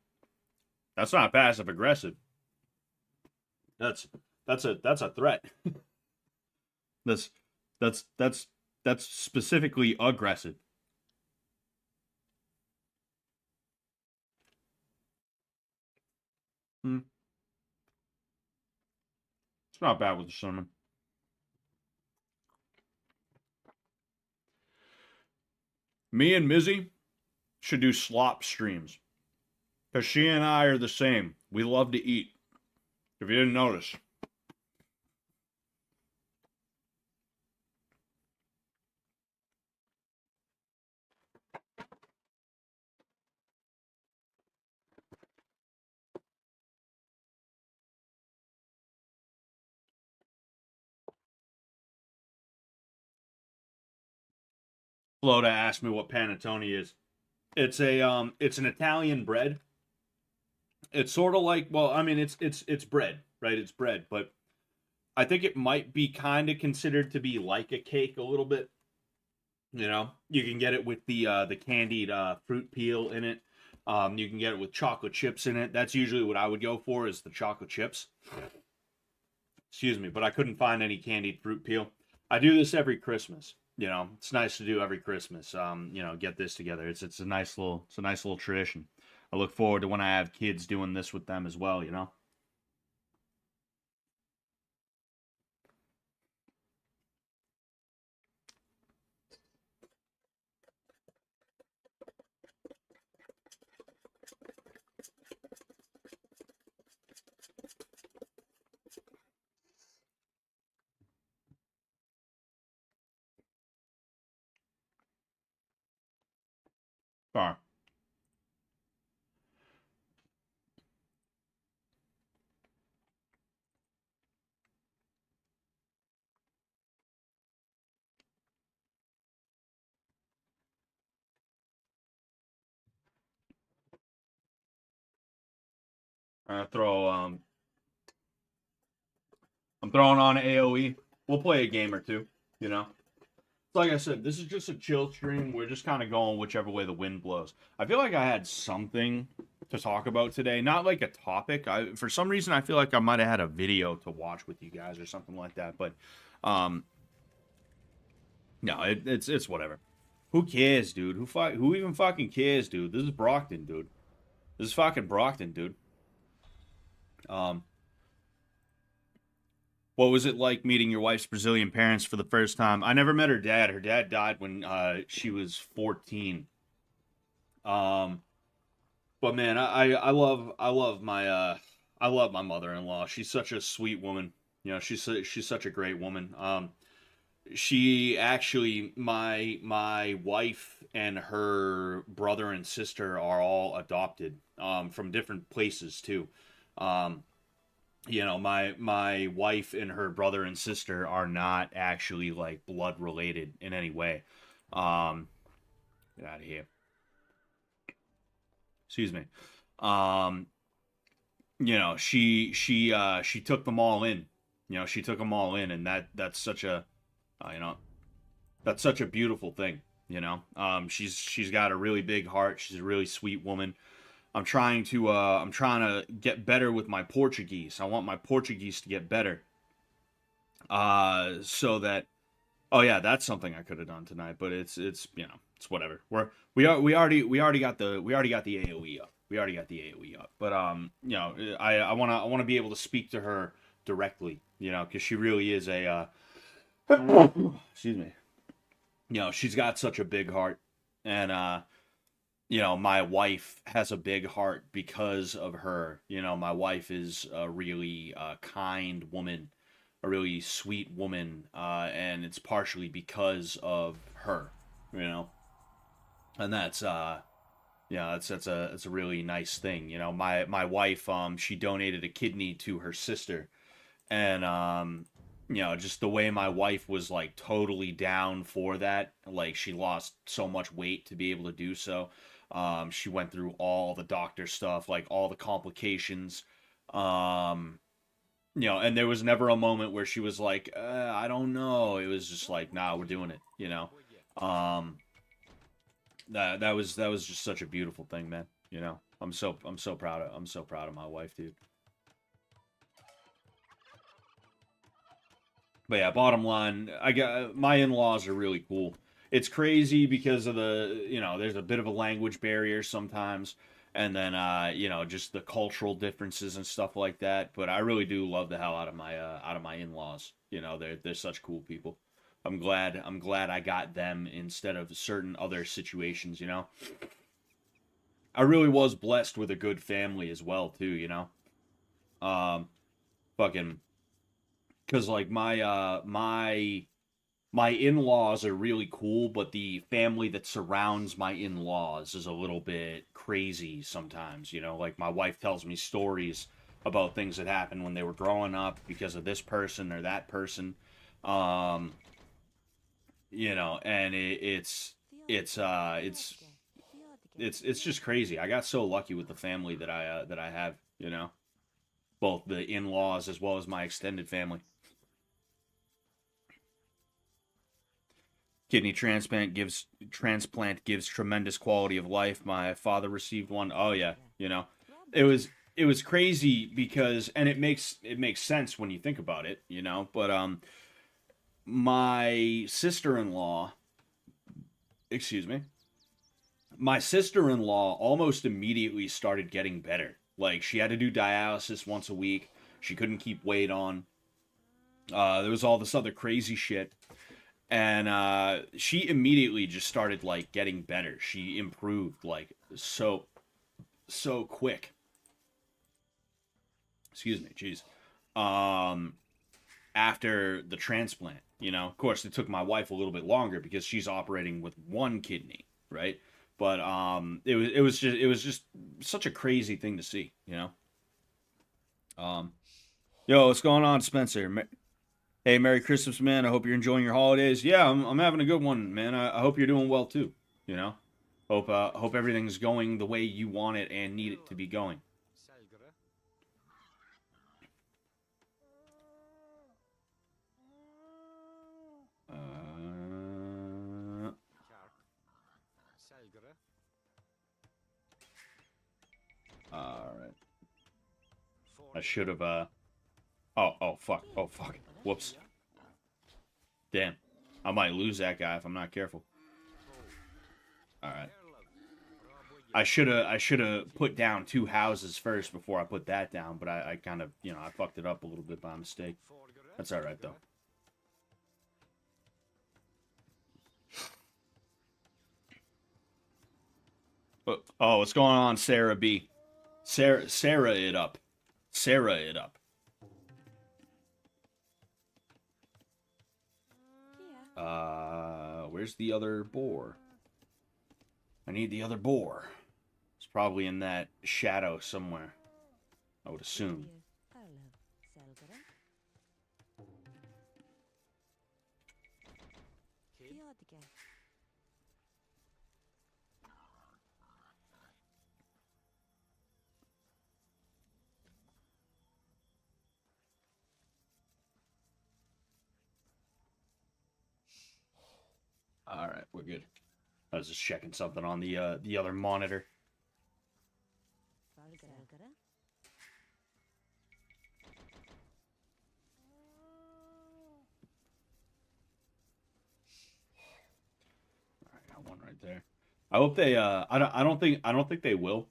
That's not passive aggressive. That's a threat. that's that's specifically aggressive. Mm. It's not bad with the cinnamon. Me and Mizzy should do slop streams. Because she and I are the same. We love to eat. If you didn't notice. Flo asked me what panettone is. It's an Italian bread. It's sort of like, well, I mean, it's bread, right? It's bread, but I think it might be kind of considered to be like a cake a little bit. You know, you can get it with the candied fruit peel in it. You can get it with chocolate chips in it. That's usually what I would go for is the chocolate chips. Excuse me, but I couldn't find any candied fruit peel. I do this every Christmas. You know, it's nice to do every Christmas. You know, get this together. It's a nice little tradition. I look forward to when I have kids doing this with them as well. You know. Sorry. I throw I'm throwing on AOE. We'll play a game or two. You know. Like I said, this is just a chill stream. We're just kind of going whichever way the wind blows. I feel like I had something to talk about today, not like a topic. For some reason I feel like I might have had a video to watch with you guys or something like that. But um, no, it's whatever. Who cares, dude? Who even fucking cares, dude? This is Brockton, dude. This is fucking Brockton, dude. Um, what was it like meeting your wife's Brazilian parents for the first time? I never met her dad. Her dad died when she was 14. Um, But man, I love my mother-in-law. She's such a sweet woman. You know, she's such a great woman. She actually my wife and her brother and sister are all adopted from different places too. Um, you know, my wife and her brother and sister are not actually like blood related in any way. Um, get out of here. Excuse me. Um, you know, she took them all in. You know, she took them all in, and that's such a you know, that's such a beautiful thing. You know, she's got a really big heart. She's a really sweet woman. I'm trying to get better with my Portuguese. I want my Portuguese to get better. So that oh yeah, that's something I could have done tonight, but it's you know, it's whatever. We already got the AOE up. We already got the AOE up. But you know, I want to be able to speak to her directly, you know, cuz she really is a excuse me. You know, she's got such a big heart and you know, my wife has a big heart because of her. You know, my wife is a really kind woman, a really sweet woman, and it's partially because of her. You know, and that's yeah, that's a really nice thing. You know, my wife she donated a kidney to her sister, and you know, just the way my wife was like totally down for that, like she lost so much weight to be able to do so. She went through all the doctor stuff, like all the complications. um you know, and there was never a moment where she was like, I don't know. It was just like, nah, we're doing it, you know. um that was just such a beautiful thing, man. You know, I'm so proud of my wife, dude. But yeah, bottom line, I got my in-laws are really cool. It's crazy because of the, you know, there's a bit of a language barrier sometimes, and then you know, just the cultural differences and stuff like that. But I really do love the hell out of my in-laws. You know, they're such cool people. I'm glad I got them instead of certain other situations, you know. I really was blessed with a good family as well too, you know. Um fucking cuz like my in-laws are really cool, but the family that surrounds my in-laws is a little bit crazy sometimes, you know. Like my wife tells me stories about things that happened when they were growing up because of this person or that person. Um you know, and it's it's just crazy. I got so lucky with the family that I have, you know, both the in-laws as well as my extended family. Kidney transplant gives tremendous quality of life. My father received one. Oh yeah, you know, it was crazy because, and it makes sense when you think about it, you know. But my sister-in-law, excuse me, my sister-in-law almost immediately started getting better. Like she had to do dialysis once a week. She couldn't keep weight on. There was all this other crazy shit, and she immediately just started like getting better. She improved like so quick. Excuse me, jeez. Um, After the transplant, you know, of course, it took my wife a little bit longer because she's operating with one kidney, right? But it was just such a crazy thing to see, you know. Um, Yo, what's going on, Spencer? Hey, Merry Christmas, man. I hope you're enjoying your holidays. Yeah, I'm having a good one, man. I hope you're doing well too. You know, hope everything's going the way you want it and need it to be going. Uh, all right. I should have. Oh, fuck. Oh, fuck. Whoops. Damn. I might lose that guy if I'm not careful. All right. I should have put down two houses first before I put that down, but I kind of, you know, I fucked it up a little bit by mistake. That's all right though. Oh, what's going on, Sarah B? Sarah it up. Sarah it up. Where's the other boar? I need the other boar. It's probably in that shadow somewhere, I would assume. All right, we're good. I was just checking something on the other monitor. All right, got one right there. I hope they. I don't think they will,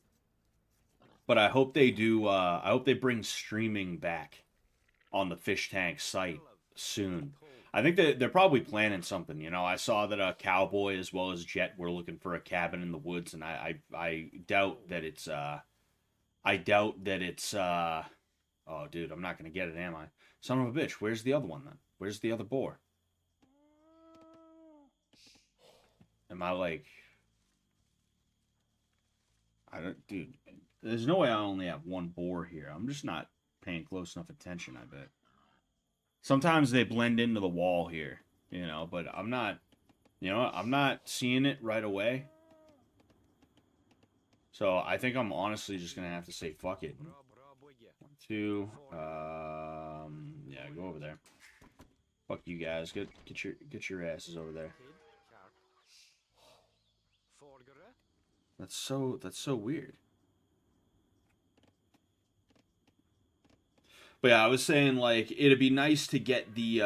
but I hope they do. I hope they bring streaming back on the Fish Tank site soon. I think that they're probably planning something. You know, I saw that Cowboy as well as Jet were looking for a cabin in the woods, and I doubt that it's I doubt that it's oh dude, I'm not gonna get it, am I? Son of a bitch, where's the other one then? Where's the other boar? Am I like I don't dude, there's no way I only have one boar here. I'm just not paying close enough attention, I bet. Sometimes they blend into the wall here, you know, but I'm not, you know, I'm not seeing it right away. So I think I'm honestly just gonna have to say fuck it. One, two, yeah, go over there. Fuck you guys. Get your asses over there. That's so weird. But yeah, I was saying like it'd be nice to get the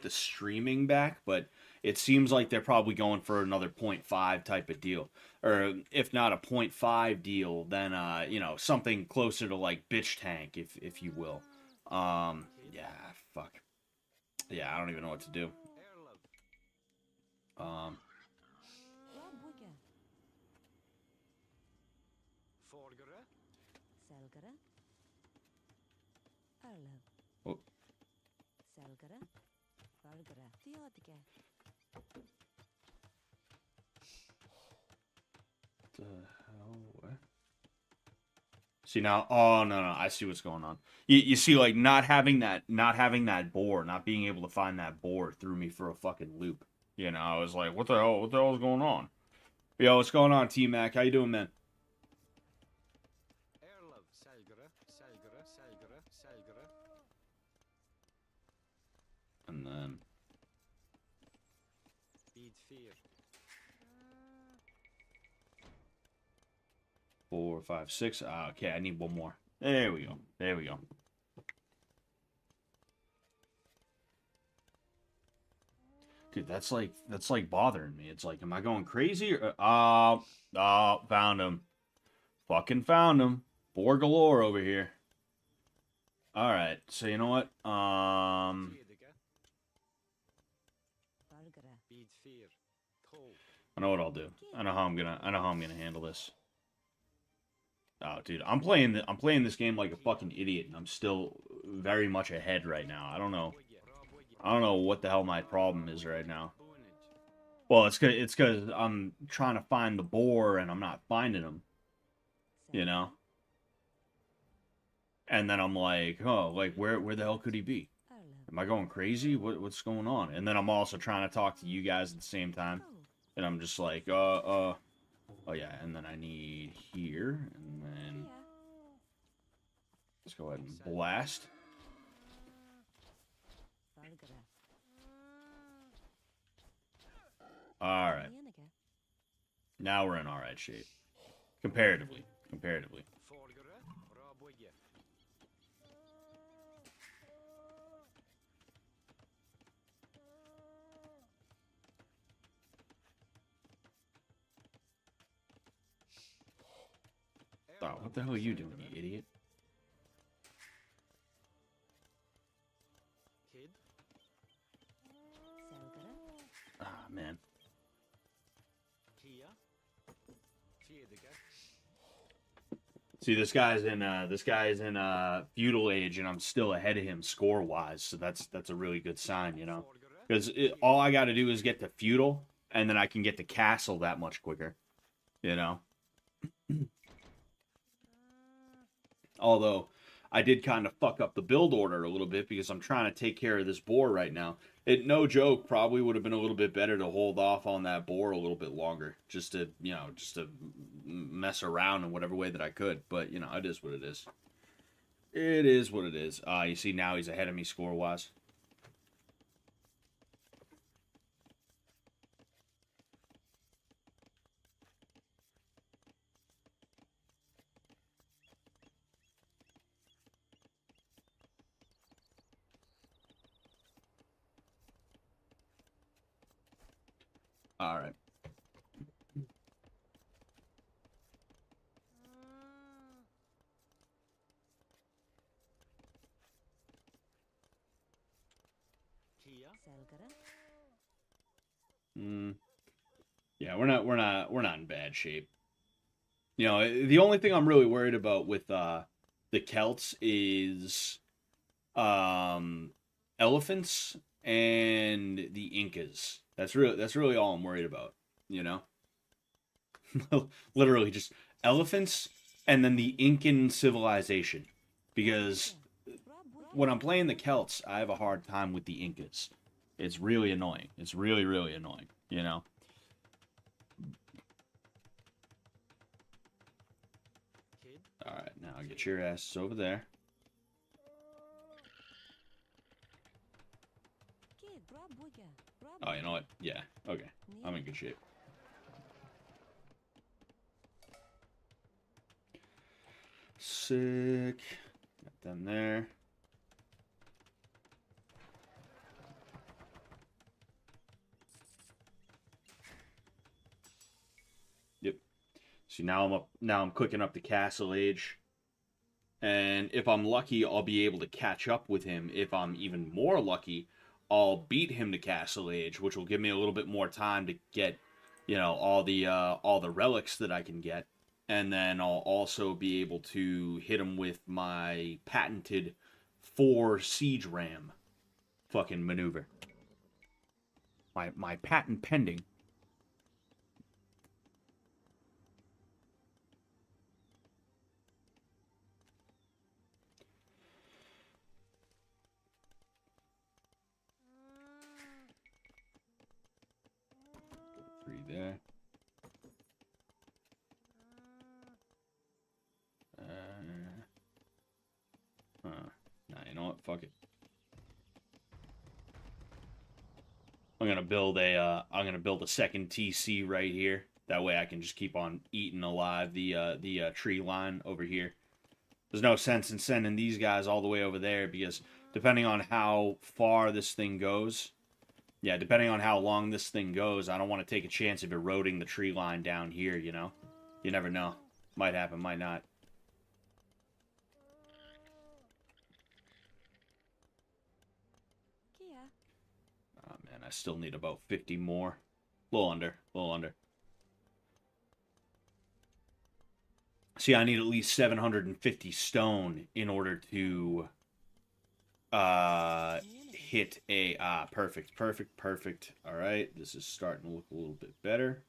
streaming back, but it seems like they're probably going for another point 0.5 type of deal. or if not a .5 deal, then you know, something closer to like bitch tank, if you will. Yeah, fuck. Yeah, I don't even know what to do. Um, oh, the hell? What? See now, oh no, I see what's going on. You see, like not having that boar, not being able to find that boar threw me for a fucking loop. You know, I was like, what the hell? What the hell is going on? Yo, what's going on, T Mac? How you doing, man? And then 4, 5, 6. Okay, I need one more. There we go. There we go. Dude, that's like bothering me. It's like, am I going crazy? Found him. Fucking found him. Boar galore over here. All right. So you know what? I know what I'll do. I know how I'm gonna handle this. Oh, dude, I'm playing this game like a fucking idiot, and I'm still very much ahead right now. I don't know. I don't know what the hell my problem is right now. Well, it's cause I'm trying to find the boar and I'm not finding him. You know. And then I'm like, oh, like where the hell could he be? Am I going crazy? What's going on? And then I'm also trying to talk to you guys at the same time, and I'm just like, oh yeah, and then I need here, and then let's go ahead and blast. All right, now we're in all right shape, comparatively. Oh, what the hell are you doing, you idiot? Ah, man. See, this guy's in feudal age, and I'm still ahead of him score wise. So that's a really good sign, you know, because all I got to do is get to feudal, and then I can get to castle that much quicker, you know. Although I did kind of fuck up the build order a little bit because I'm trying to take care of this boar right now. It, no joke, probably would have been a little bit better to hold off on that boar a little bit longer, just to, you know, just to mess around in whatever way that I could. But, you know, it is what it is. It is what it is. You see, now he's ahead of me score-wise. All right. Yeah, we're not in bad shape. You know, the only thing I'm really worried about with the Celts is um elephants and the Incas. That's really all I'm worried about, you know? Literally just elephants and then the Incan civilization. Because when I'm playing the Celts, I have a hard time with the Incas. It's really annoying. It's really, really annoying, you know? Alright, now get your asses over there. Oh, you know what? Yeah, okay. I'm in good shape. Sick. Got them there. Yep. See, now I'm up. Now I'm clicking up the Castle Age. And if I'm lucky, I'll be able to catch up with him. If I'm even more lucky, I'll beat him to Castle Age, which will give me a little bit more time to get, you know, all the relics that I can get. And then I'll also be able to hit him with my patented 4 siege ram fucking maneuver. My patent pending. There. Nah, you know what? Fuck it. I'm gonna build a second TC right here. That way I can just keep on eating alive the tree line over here. There's no sense in sending these guys all the way over there because depending on how far this thing goes, yeah, depending on how long this thing goes, I don't want to take a chance of eroding the tree line down here, you know? You never know. Might happen, might not. Oh, man, I still need about 50 more. A little under, a little under. See, I need at least 750 stone in order to hit a perfect. All right, this is starting to look a little bit better.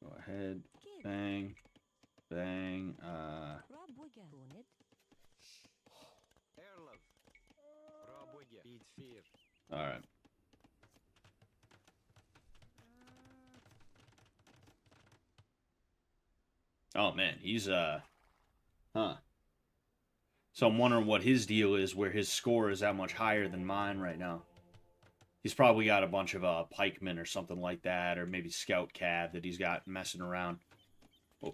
Go ahead, bang, bang. All right. Oh man, he's huh. So I'm wondering what his deal is, where his score is that much higher than mine right now. He's probably got a bunch of pikemen or something like that, or maybe scout cav that he's got messing around. Oh.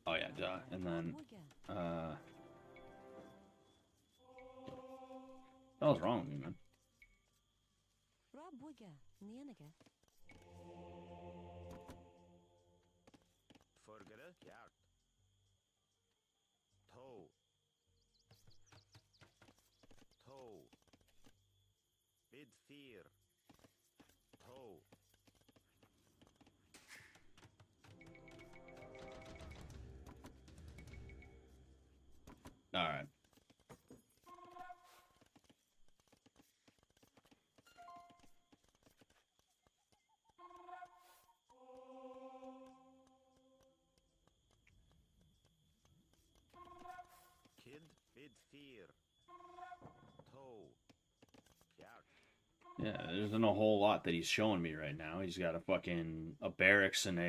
Oh yeah, duh. And then what the hell's wrong with me, man? All right. Yeah, there isn't a whole lot that he's showing me right now. He's got a barracks and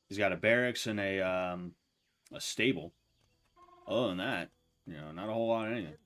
he's got a barracks and a stable. Other than that, you know, not a whole lot of anything.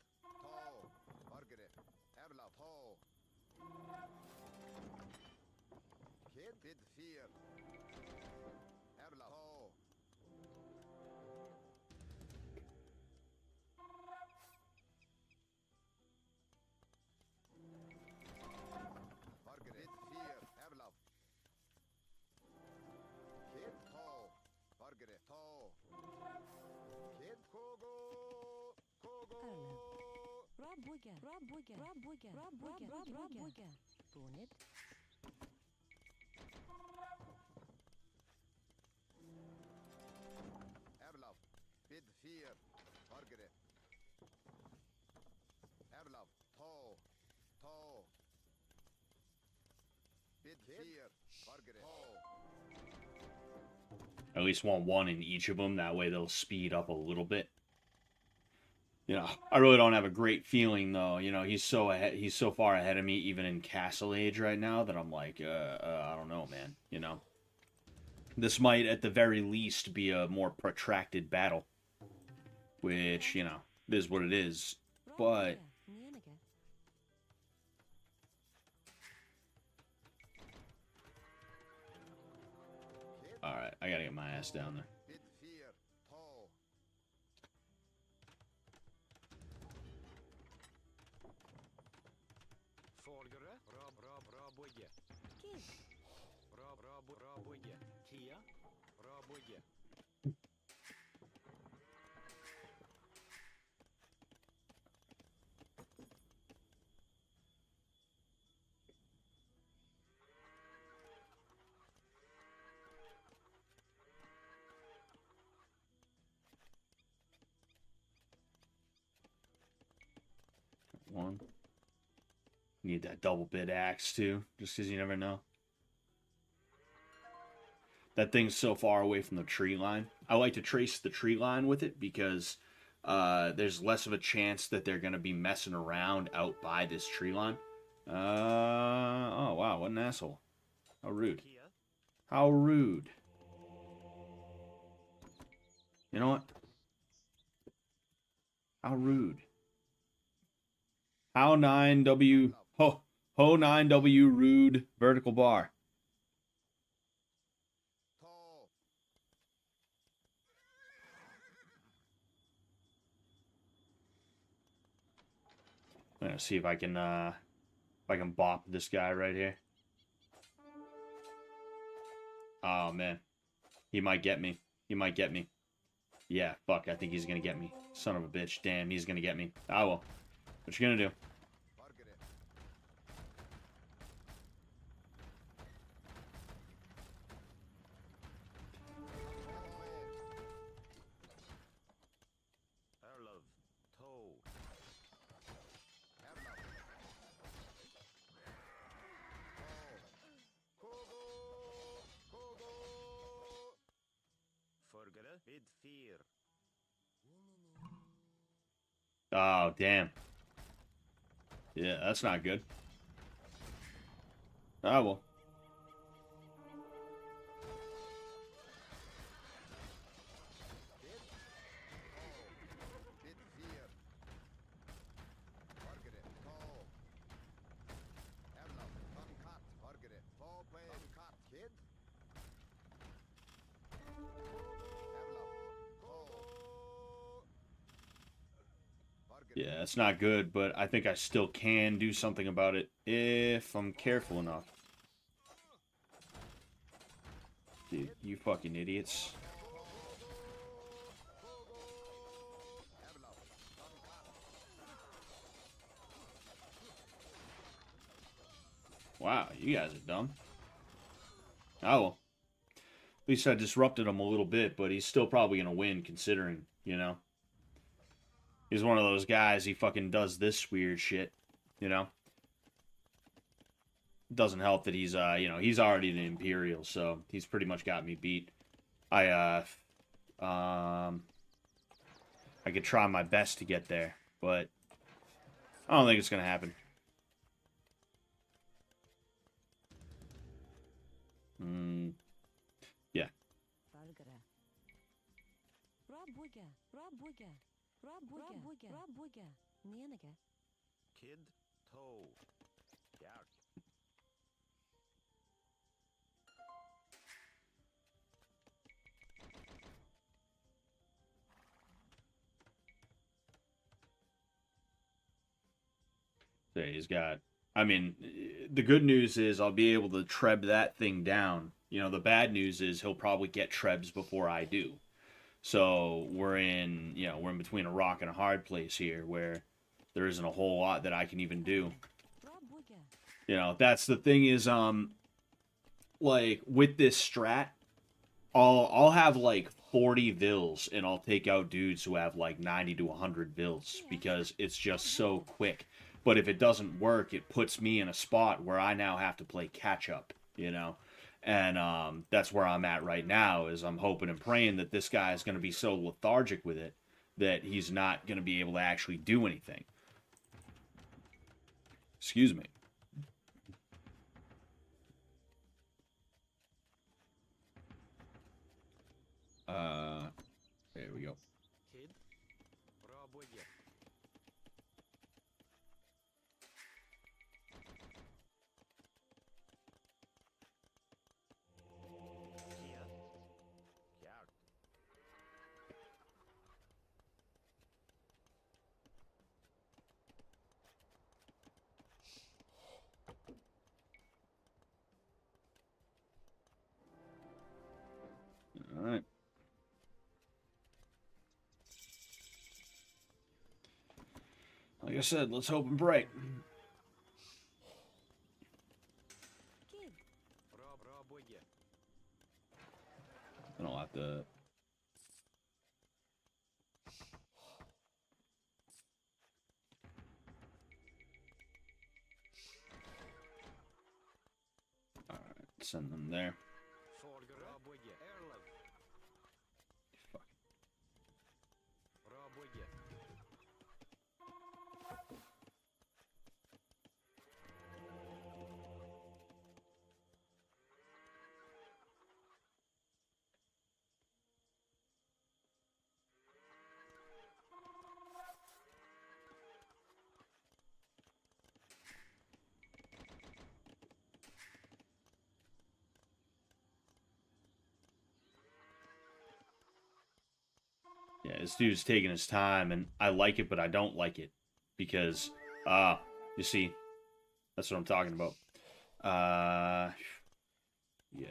At least want one in each of them. That way they'll speed up a little bit. You know, I really don't have a great feeling though. You know, he's so far ahead of me even in Castle Age right now that I'm like, I don't know, man. You know. This might, at the very least, be a more protracted battle, which, you know, is what it is. But all right, I gotta get my ass down there. One. Need that double bit axe too, just because you never know. That thing's so far away from the tree line. I like to trace the tree line with it because there's less of a chance that they're going to be messing around out by this tree line. Oh, wow, what an asshole. How rude. How rude. You know what? How rude. How 9W... Ho 9W rude vertical bar. I'm gonna see if I can bop this guy right here. Oh man. He might get me. He might get me. Yeah, fuck, I think he's gonna get me. Son of a bitch. Damn, he's gonna get me. I will. What you gonna do? Oh, damn. Yeah, that's not good. Oh, well. Yeah, it's not good, but I think I still can do something about it if I'm careful enough. Dude, you fucking idiots. Wow, you guys are dumb. Oh, well. At least I disrupted him a little bit, but he's still probably going to win, considering, you know. He's one of those guys, he fucking does this weird shit, you know. Doesn't help that he's, you know, he's already an Imperial, so he's pretty much got me beat. I could try my best to get there, but I don't think it's going to happen. Yeah. Kid toe. So he's got, I mean, the good news is I'll be able to treb that thing down. You know, the bad news is he'll probably get trebs before I do. So we're in, you know, we're in between a rock and a hard place here where there isn't a whole lot that I can even do. You know, that's the thing is, like with this strat, I'll have like 40 vills and I'll take out dudes who have like 90 to 100 vills because it's just so quick. But if it doesn't work, it puts me in a spot where I now have to play catch up, you know? And that's where I'm at right now is I'm hoping and praying that this guy is going to be so lethargic with it that he's not going to be able to actually do anything. Excuse me. All right. Like I said, let's hope and pray. I don't have to. All right, send them there. Fuck. Yeah, this dude's taking his time, and I like it, but I don't like it. Because, you see, that's what I'm talking about. Yeah.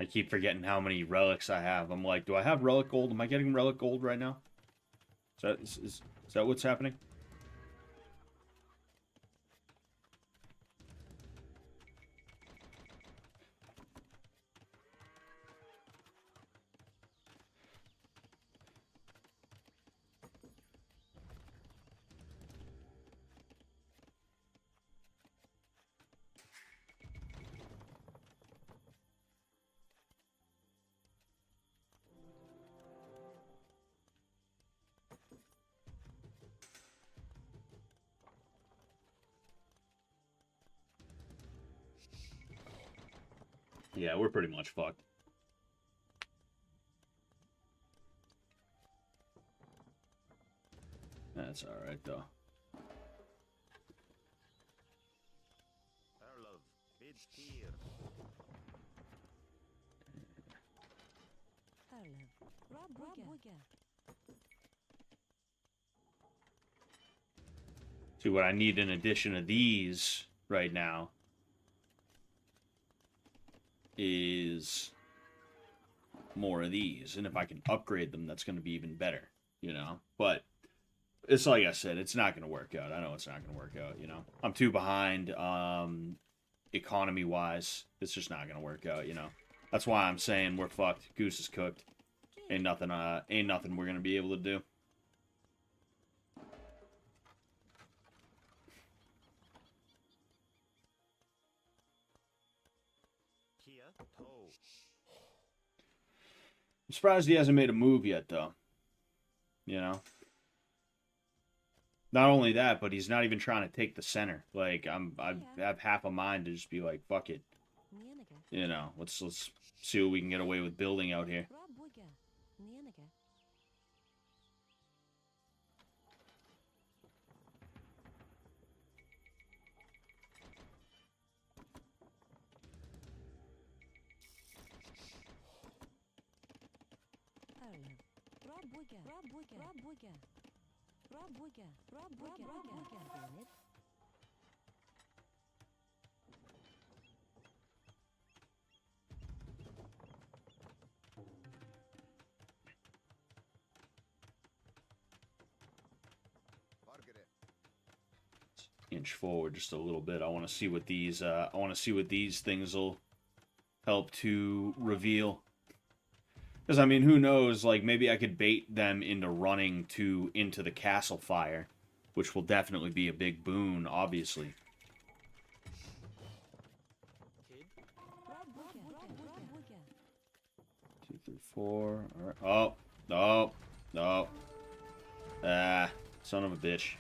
I keep forgetting how many relics I have. I'm like, do I have relic gold? Am I getting relic gold right now? Is that what's happening? Yeah, we're pretty much fucked. That's alright, though. See, what I need in addition to these right now is more of these. And if I can upgrade them, that's going to be even better, you know? But it's like I said, it's not going to work out. I know it's not going to work out, you know? I'm too behind economy-wise. It's just not going to work out, you know? That's why I'm saying we're fucked. Goose is cooked. Ain't nothing we're going to be able to do. I'm surprised he hasn't made a move yet, though. You know? Not only that, but he's not even trying to take the center. Like, I have half a mind to just be like, fuck it. You know, let's see what we can get away with building out here. Inch forward just a little bit. I want to see what these things will help to reveal. Because I mean, who knows? Like maybe I could bait them into running into the castle fire, which will definitely be a big boon, obviously. 2, 3, 4. All right. Oh. Ah, son of a bitch.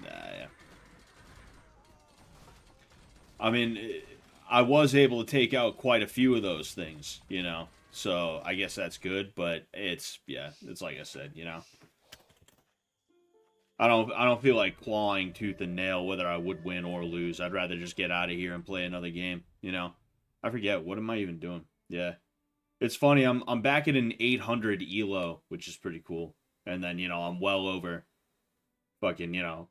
Yeah. I mean, I was able to take out quite a few of those things, you know. So I guess that's good, but yeah, it's like I said, you know. I don't feel like clawing tooth and nail whether I would win or lose. I'd rather just get out of here and play another game, you know. I forget what am I even doing? Yeah. It's funny, I'm back at an 800 elo, which is pretty cool. And then, you know, I'm well over fucking, you know,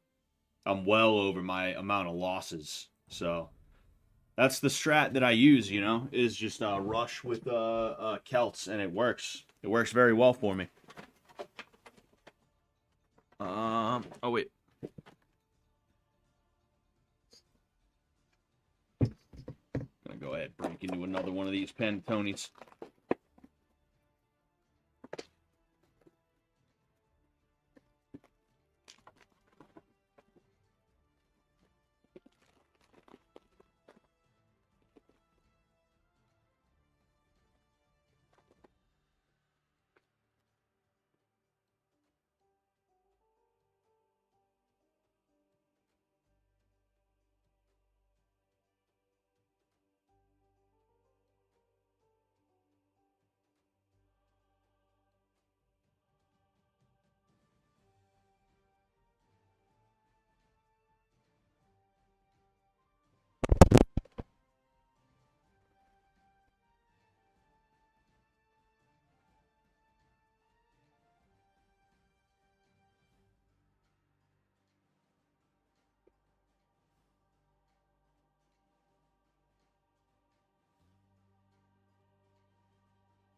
I'm well over my amount of losses. So, that's the strat that I use, you know, is just rush with Celts, and it works. It works very well for me. Oh wait. Gonna go ahead and break into another one of these Pantones.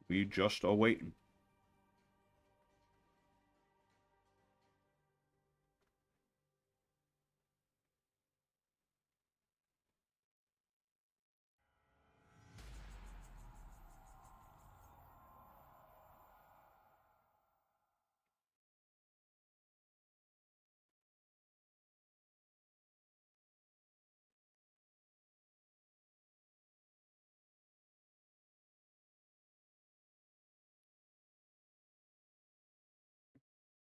We just are waiting.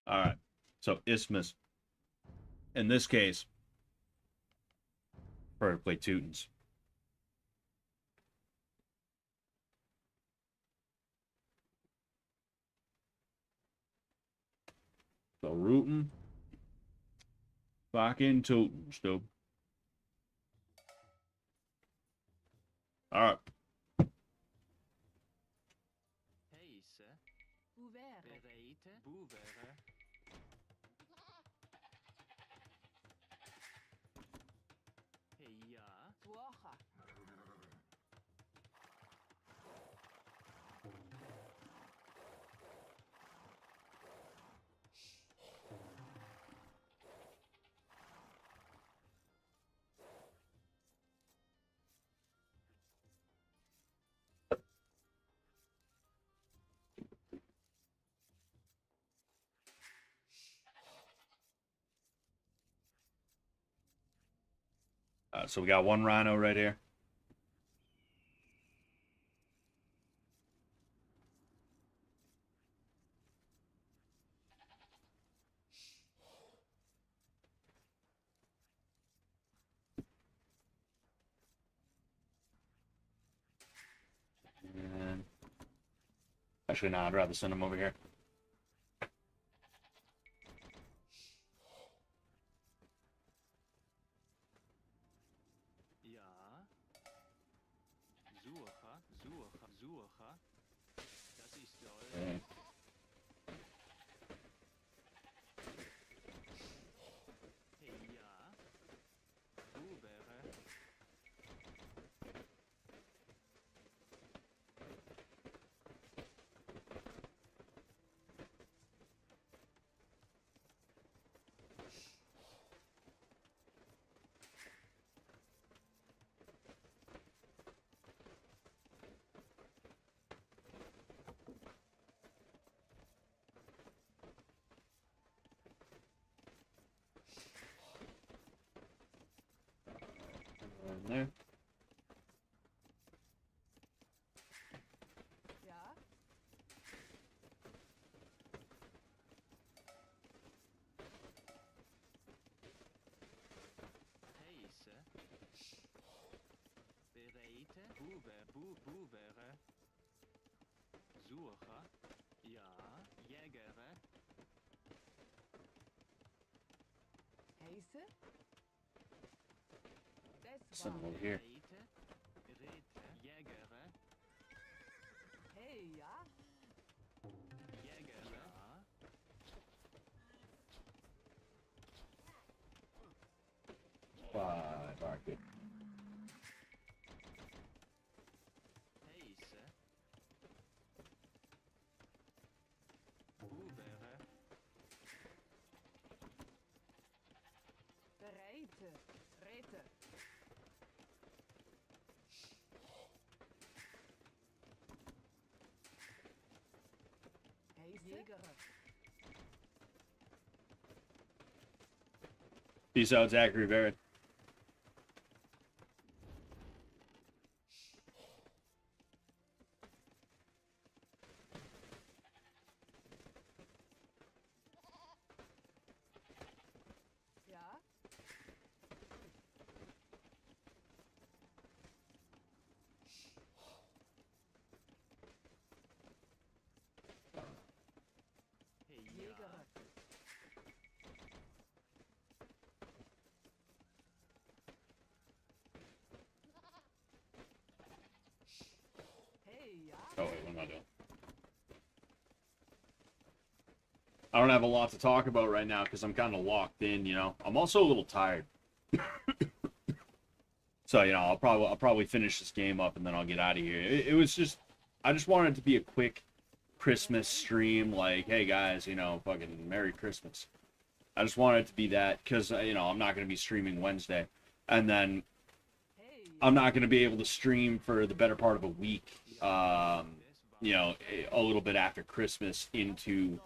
All right. So Isthmus. In this case, prefer to play Teutons. So rooting. Fucking Teutons, dude. All right. So we got one rhino right here. And actually, no, I'd rather send him over here. Okay. In there. Buvere. Sucher. Ja. Jägere. Heise? Das Something war. over here. Reite. Rete. Jägere. Hey, ja? Jägere. Ja. Five. All right, good. Heise. Buvere. Bereite. Rete. Heise? Jägere. Peace out, Zachary Barrett. Ja? Hey, ja. Jägere. Hey, ja? Oh wait, what am I doing? I don't have a lot to talk about right now because I'm kind of locked in. You know, I'm also a little tired. So you know, I'll probably finish this game up and then I'll get out of here. It was just, I just wanted it to be a quick Christmas stream. Like, hey guys, you know, fucking Merry Christmas. I just wanted it to be that because you know I'm not gonna be streaming Wednesday, and then Hey, I'm not gonna be able to stream for the better part of a week. You know, a little bit after Christmas into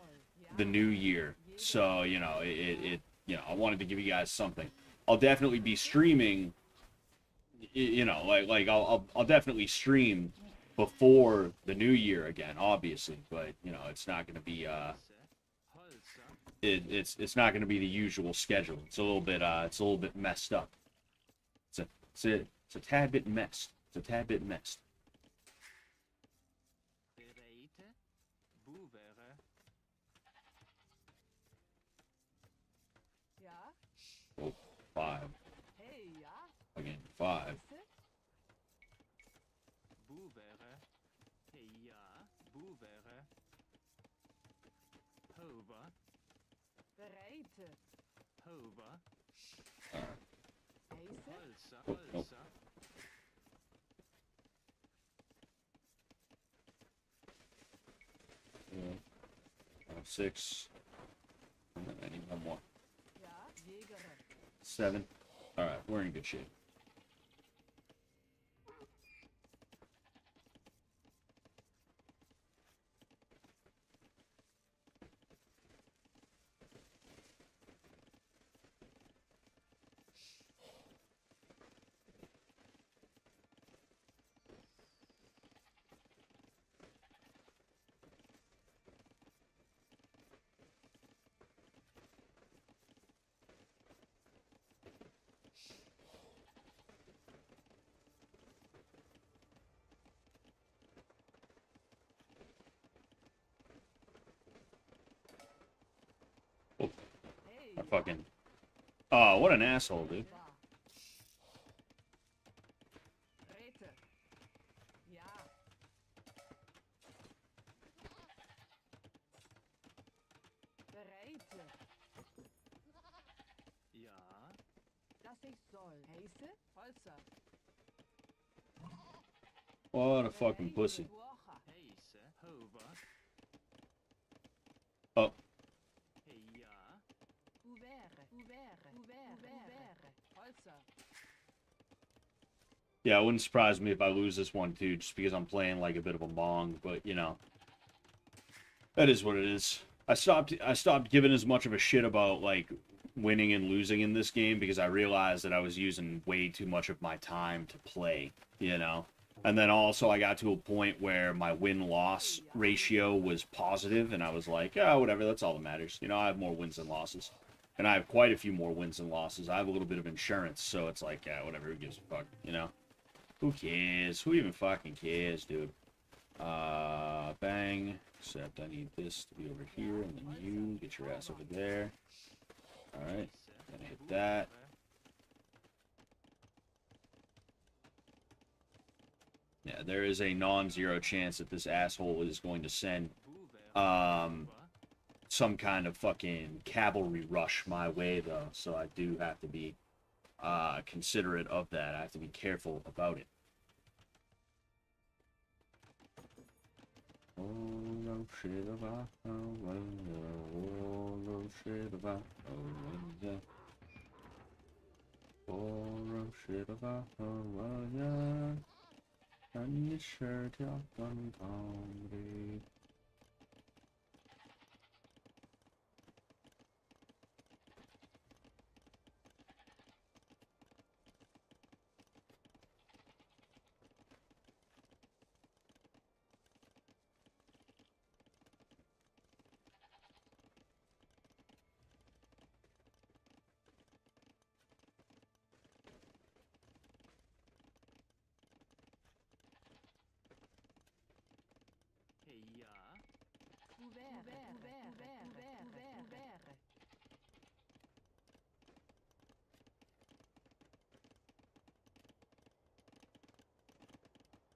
the new year. So you know, it you know, I wanted to give you guys something. I'll definitely be streaming. You know, like I'll definitely stream before the new year again, obviously. But you know, it's not gonna be Holzer. it's not gonna be the usual schedule. It's a little bit messed up. It's a tad bit messed. It's a tad bit messed. Bereite. Buvere. ja? Oh, 5 Hey, ja? again. 5. Heise? Buvere. Hey, ja. Buvere. Hover. Bereite. Hover. Heise? Holzer. Oh, oh. Holzer. 6. And then I need one more. Ja? Jägere. 7. All right, we're in good shape. Oh, Hey, I ja? fucking. Oh, what an asshole, dude. War. Rete. Ja. Bereite. Ja. Dass ich soll. Heise? Holzer. What a fucking pussy. Woche. Heise. Hover. Oh, Hey, ja. Uvere. Holzer. yeah, it wouldn't surprise me if I lose this one too, just because I'm playing like a bit of a mong. But you know, that is what it is. I stopped giving as much of a shit about like winning and losing in this game because I realized that I was using way too much of my time to play, you know. And then also I got to a point where my win-loss ratio was positive, and I was like, oh, whatever, that's all that matters. You know, I have more wins than losses. And I have quite a few more wins than losses. I have a little bit of insurance, so it's like, yeah, whatever, who gives a fuck, you know? Who cares? Who even fucking cares, dude? Bang. Except I need this to be over here, and then you get your ass over there. Alright. Gonna hit that. Yeah, there is a non-zero chance that this asshole is going to send some kind of fucking cavalry rush my way, though. So I do have to be considerate of that. I have to be careful about it. Oh, shit about, oh, shit about, oh, yeah. Oh, shit about, oh, yeah. And you shirt your gun comedy. Heia. Ouvert, ouvert, ouvert, ouvert, ouvert.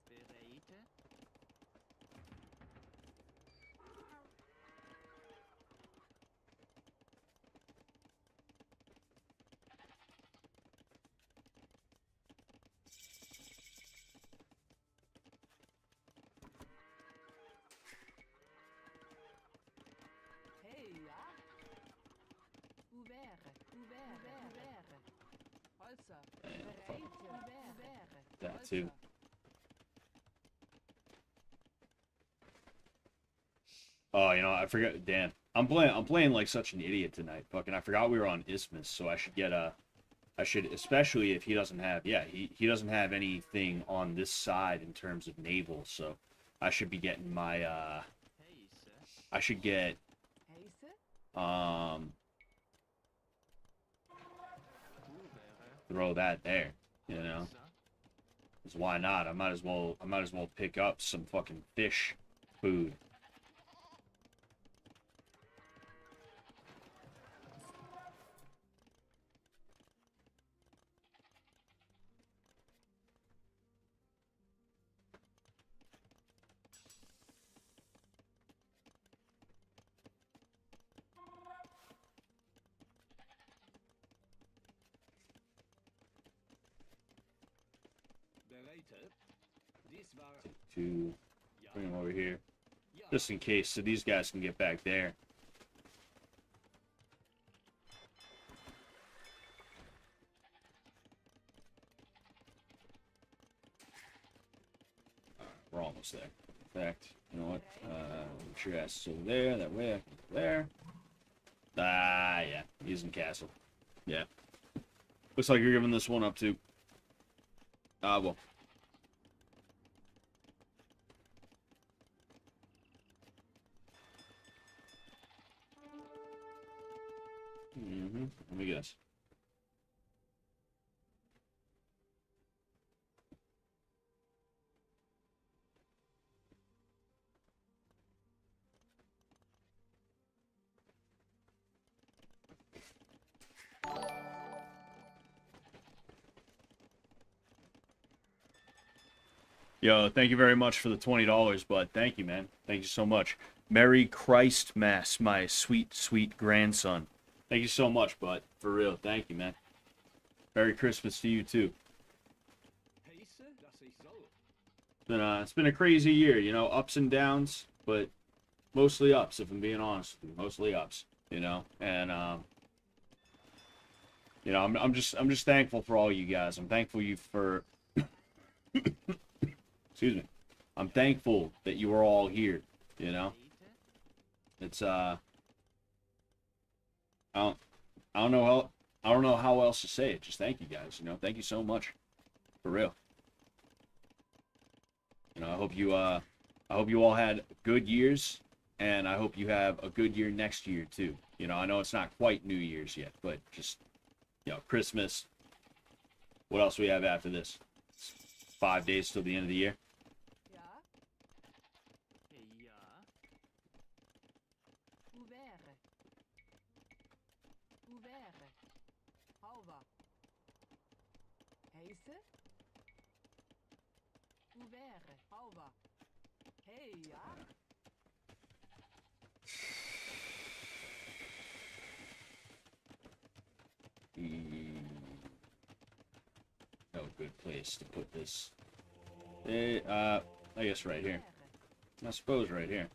Bereite. Heia. Ouvert, ouvert, ouvert. Holzer. Breite. Ouvert, ouvert. That too. Oh, you know, I forgot. Damn, I'm playing like such an idiot tonight. Fucking, I forgot we were on Isthmus, so I should get I should, especially if he doesn't have, yeah, he doesn't have anything on this side in terms of naval, so I should be getting my Heise. I should get Heise. Hoevere. throw that there, you know. Holzer. 'Cause why not? I might as well pick up some fucking fish food. Bereite. Dies war To bring them over here, just in case, so these guys can get back there. We're almost there. In fact, you know what? Get your ass over there. That way I can go there. Ah, yeah. He's in castle. Yeah. Looks like you're giving this one up too. Well. Let me guess. Yo, thank you very much for the $20, bud. Thank you, man. Thank you so much. Merry Christ Mass, my sweet, sweet grandson. Thank you so much, bud. For real. Thank you, man. Merry Christmas to you, too. Heise, dass ich soll. It's been a crazy year, you know, ups and downs, but mostly ups, if I'm being honest with you. Mostly ups, you know, and, you know, I'm just thankful for all you guys. I'm thankful you for... Excuse me. I'm thankful that you are all here, you know. It's I don't know how else to say it. Just thank you guys, you know. Thank you so much. For real. You know, I hope you all had good years, and I hope you have a good year next year too. You know, I know it's not quite New Year's yet, but just, you know, Christmas. What else we have after this? 5 days till the end of the year. Ja. Ja. Ouvert. Ouvert. Halva. Heise. Ouvert. Halva. Hey, ja. No good place to put this. I guess right here. Ouvert. I suppose right here.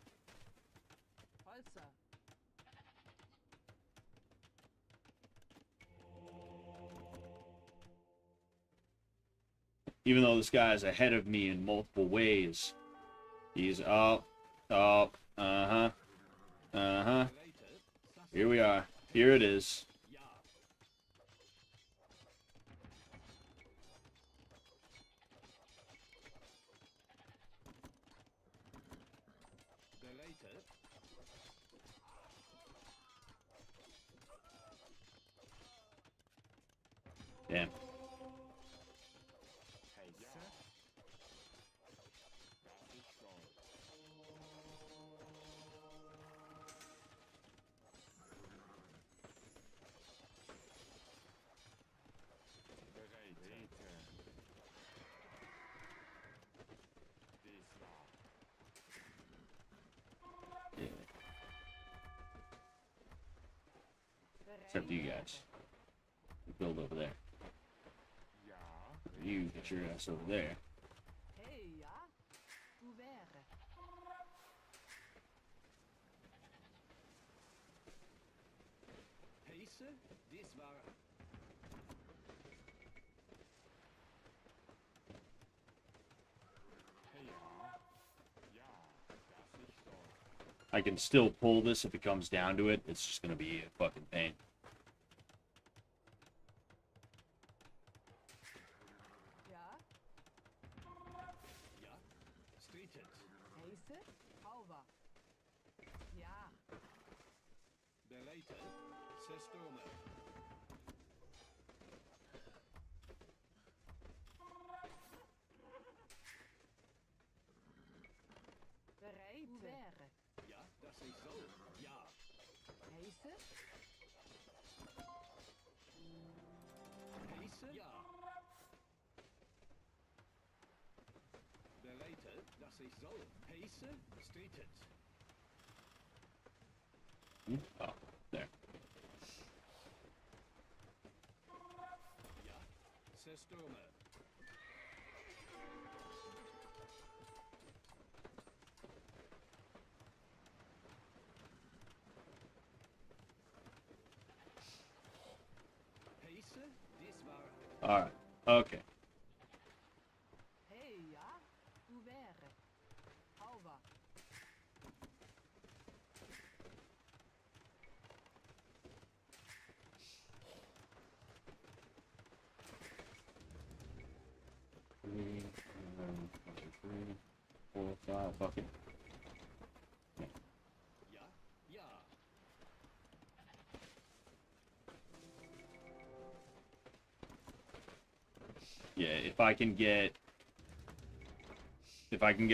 Holzer. Even though this guy is ahead of me in multiple ways, he's up, up, uh-huh, uh-huh. Here we are. Here it is. Ja. Belated. Damn. Heise. Das ist so. Bereit. Diesmal. Yeah. Except you guys. Build over there. Ja. You get your ass over there. Hey, ja. Ouvert. Heise. Dies war. Hey, ja. Ja. Das ist so. I can still pull this if it comes down to it. It's just gonna be a fucking pain. Ja. Ja. Streeted. Heise. Halva. Ja. Belated. Sestome. Bereit. Ouvert. Ja, das ist so. Ja. Heise. Heise. Ja. Belated. Das ist so. Heise. Streeted. Oh, there. Ja. Sestome. Heise. Dies war. Alright. Okay. Hey, ja. Ouvert. Halva. Three, 4, 5. Fuck it. Ja. Ja. Yeah, if I can get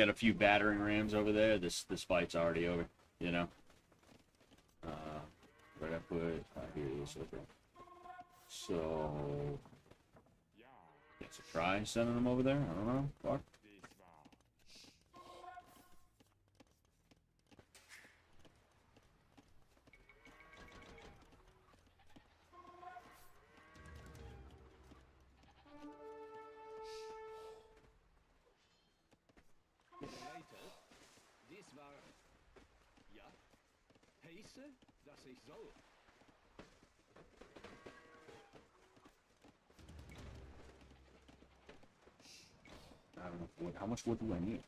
a few battering rams over there, this fight's already over, you know. Where'd I put it? Here it is. Okay. So Ja. let's try sending them over there. I don't know. Fuck. Diesmal. Belated. Dies war. Ja. Heise. Das ist so. I don't know what. How much wood do I need?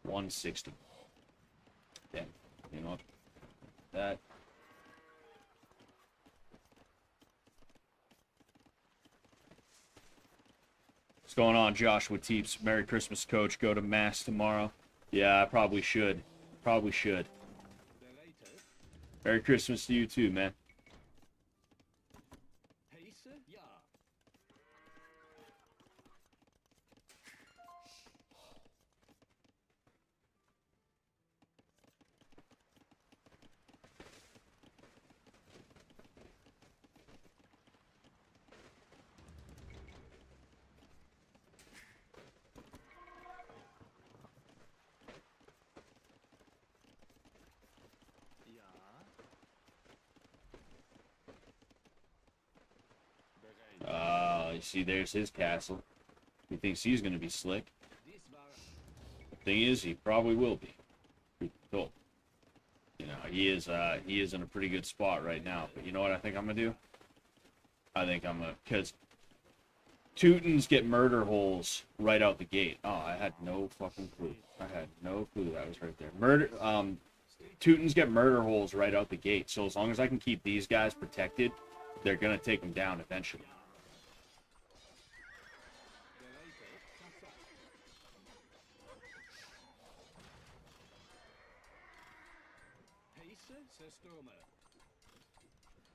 160. Damn. You know what? That. What's going on, Joshua Teeps? Merry Christmas, Coach. Go to Mass tomorrow. Yeah, I probably should. Probably should. Belated. Merry Christmas to you too, man. Heise. Ja. see, there's his castle. He thinks he's gonna be slick. This war. The thing is, he probably will be. Truth be told. You know, he is in a pretty good spot right now. But you know what I think I'm gonna do? I think I'm gonna, because Teutons get murder holes right out the gate. Oh, I had no fucking clue. I had no clue that was right there. Teutons get murder holes right out the gate. So as long as I can keep these guys protected, they're gonna take them down eventually. Heise, Zerstürme.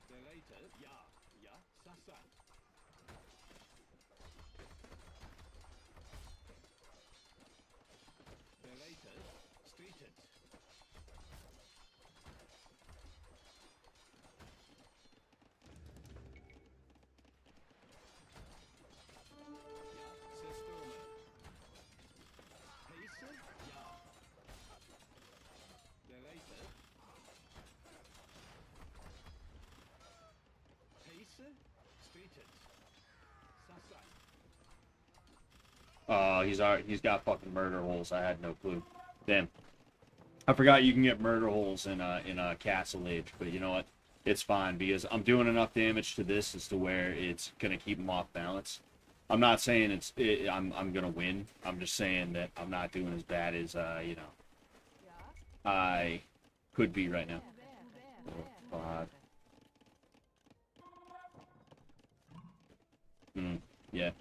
Bereitet, ja, ja, Sasa. Bereitet, streetet. Ja, Zerstürme. Heise, ja. Bereitet. Heise, streetet. Sasa. He's got fucking murder holes. I had no clue. Damn. I forgot you can get murder holes in a Castle Age, but you know what? It's fine because I'm doing enough damage to this as to where it's gonna keep him off balance. I'm not saying I'm gonna win. I'm just saying that I'm not doing as bad as you know Ja. I could be right now. Wäre. God. Yeah,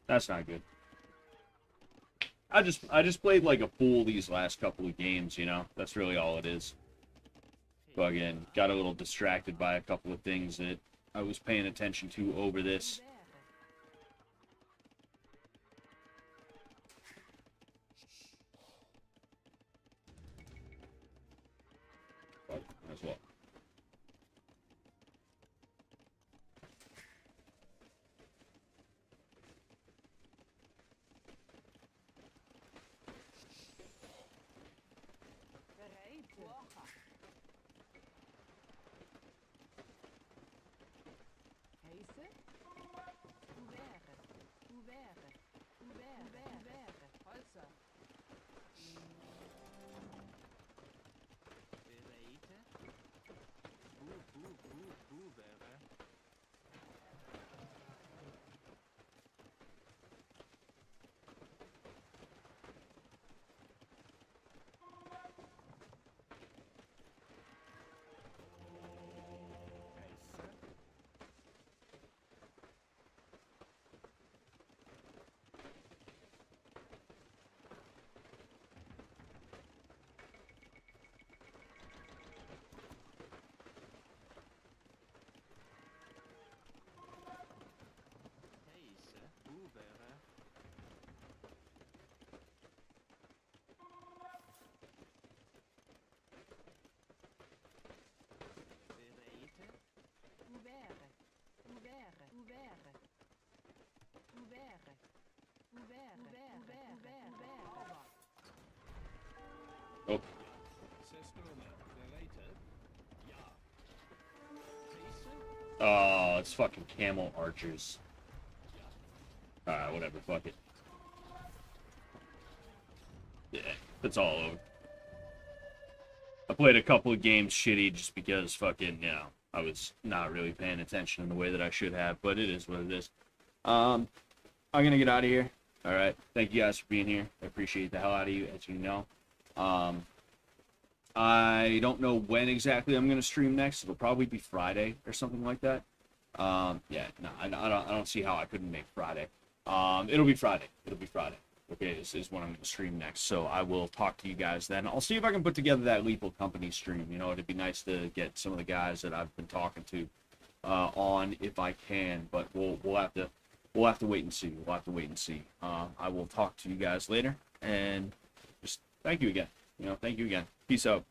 that's not good. I just played like a fool these last couple of games. You know, that's really all it is. But again, got a little distracted by a couple of things that I was paying attention to over this. Wäre. But as well. Bereit. Woche. Heise. Wäre. Wäre. Wäre. Wäre. Holzer. Bereitet. Wäre. Heise. Heise, wäre. Bereitet. Wäre. Wäre. Wäre. Wäre. Wäre. Wäre. Hauber. Oh, Zerstürme. Bereitet. Ja. Heise. oh, it's fucking camel archers. Alright, whatever. Fuck it. Yeah, it's all over. I played a couple of games shitty just because fucking, you know, I was not really paying attention in the way that I should have, but it is what it is. I'm gonna get out of here. All right. Thank you guys for being here. I appreciate the hell out of you, as you know. I don't know when exactly I'm gonna stream next. It'll probably be Friday or something like that. Yeah, no, I don't see how I couldn't make Friday. It'll be Friday. It'll be Friday. Okay, this is when I'm going to stream next, so I will talk to you guys then. I'll see if I can put together that Lethal Company stream. You know, it'd be nice to get some of the guys that I've been talking to on if I can, but we'll have to wait and see. We'll have to wait and see. I will talk to you guys later, and just thank you again. You know, thank you again. Peace out.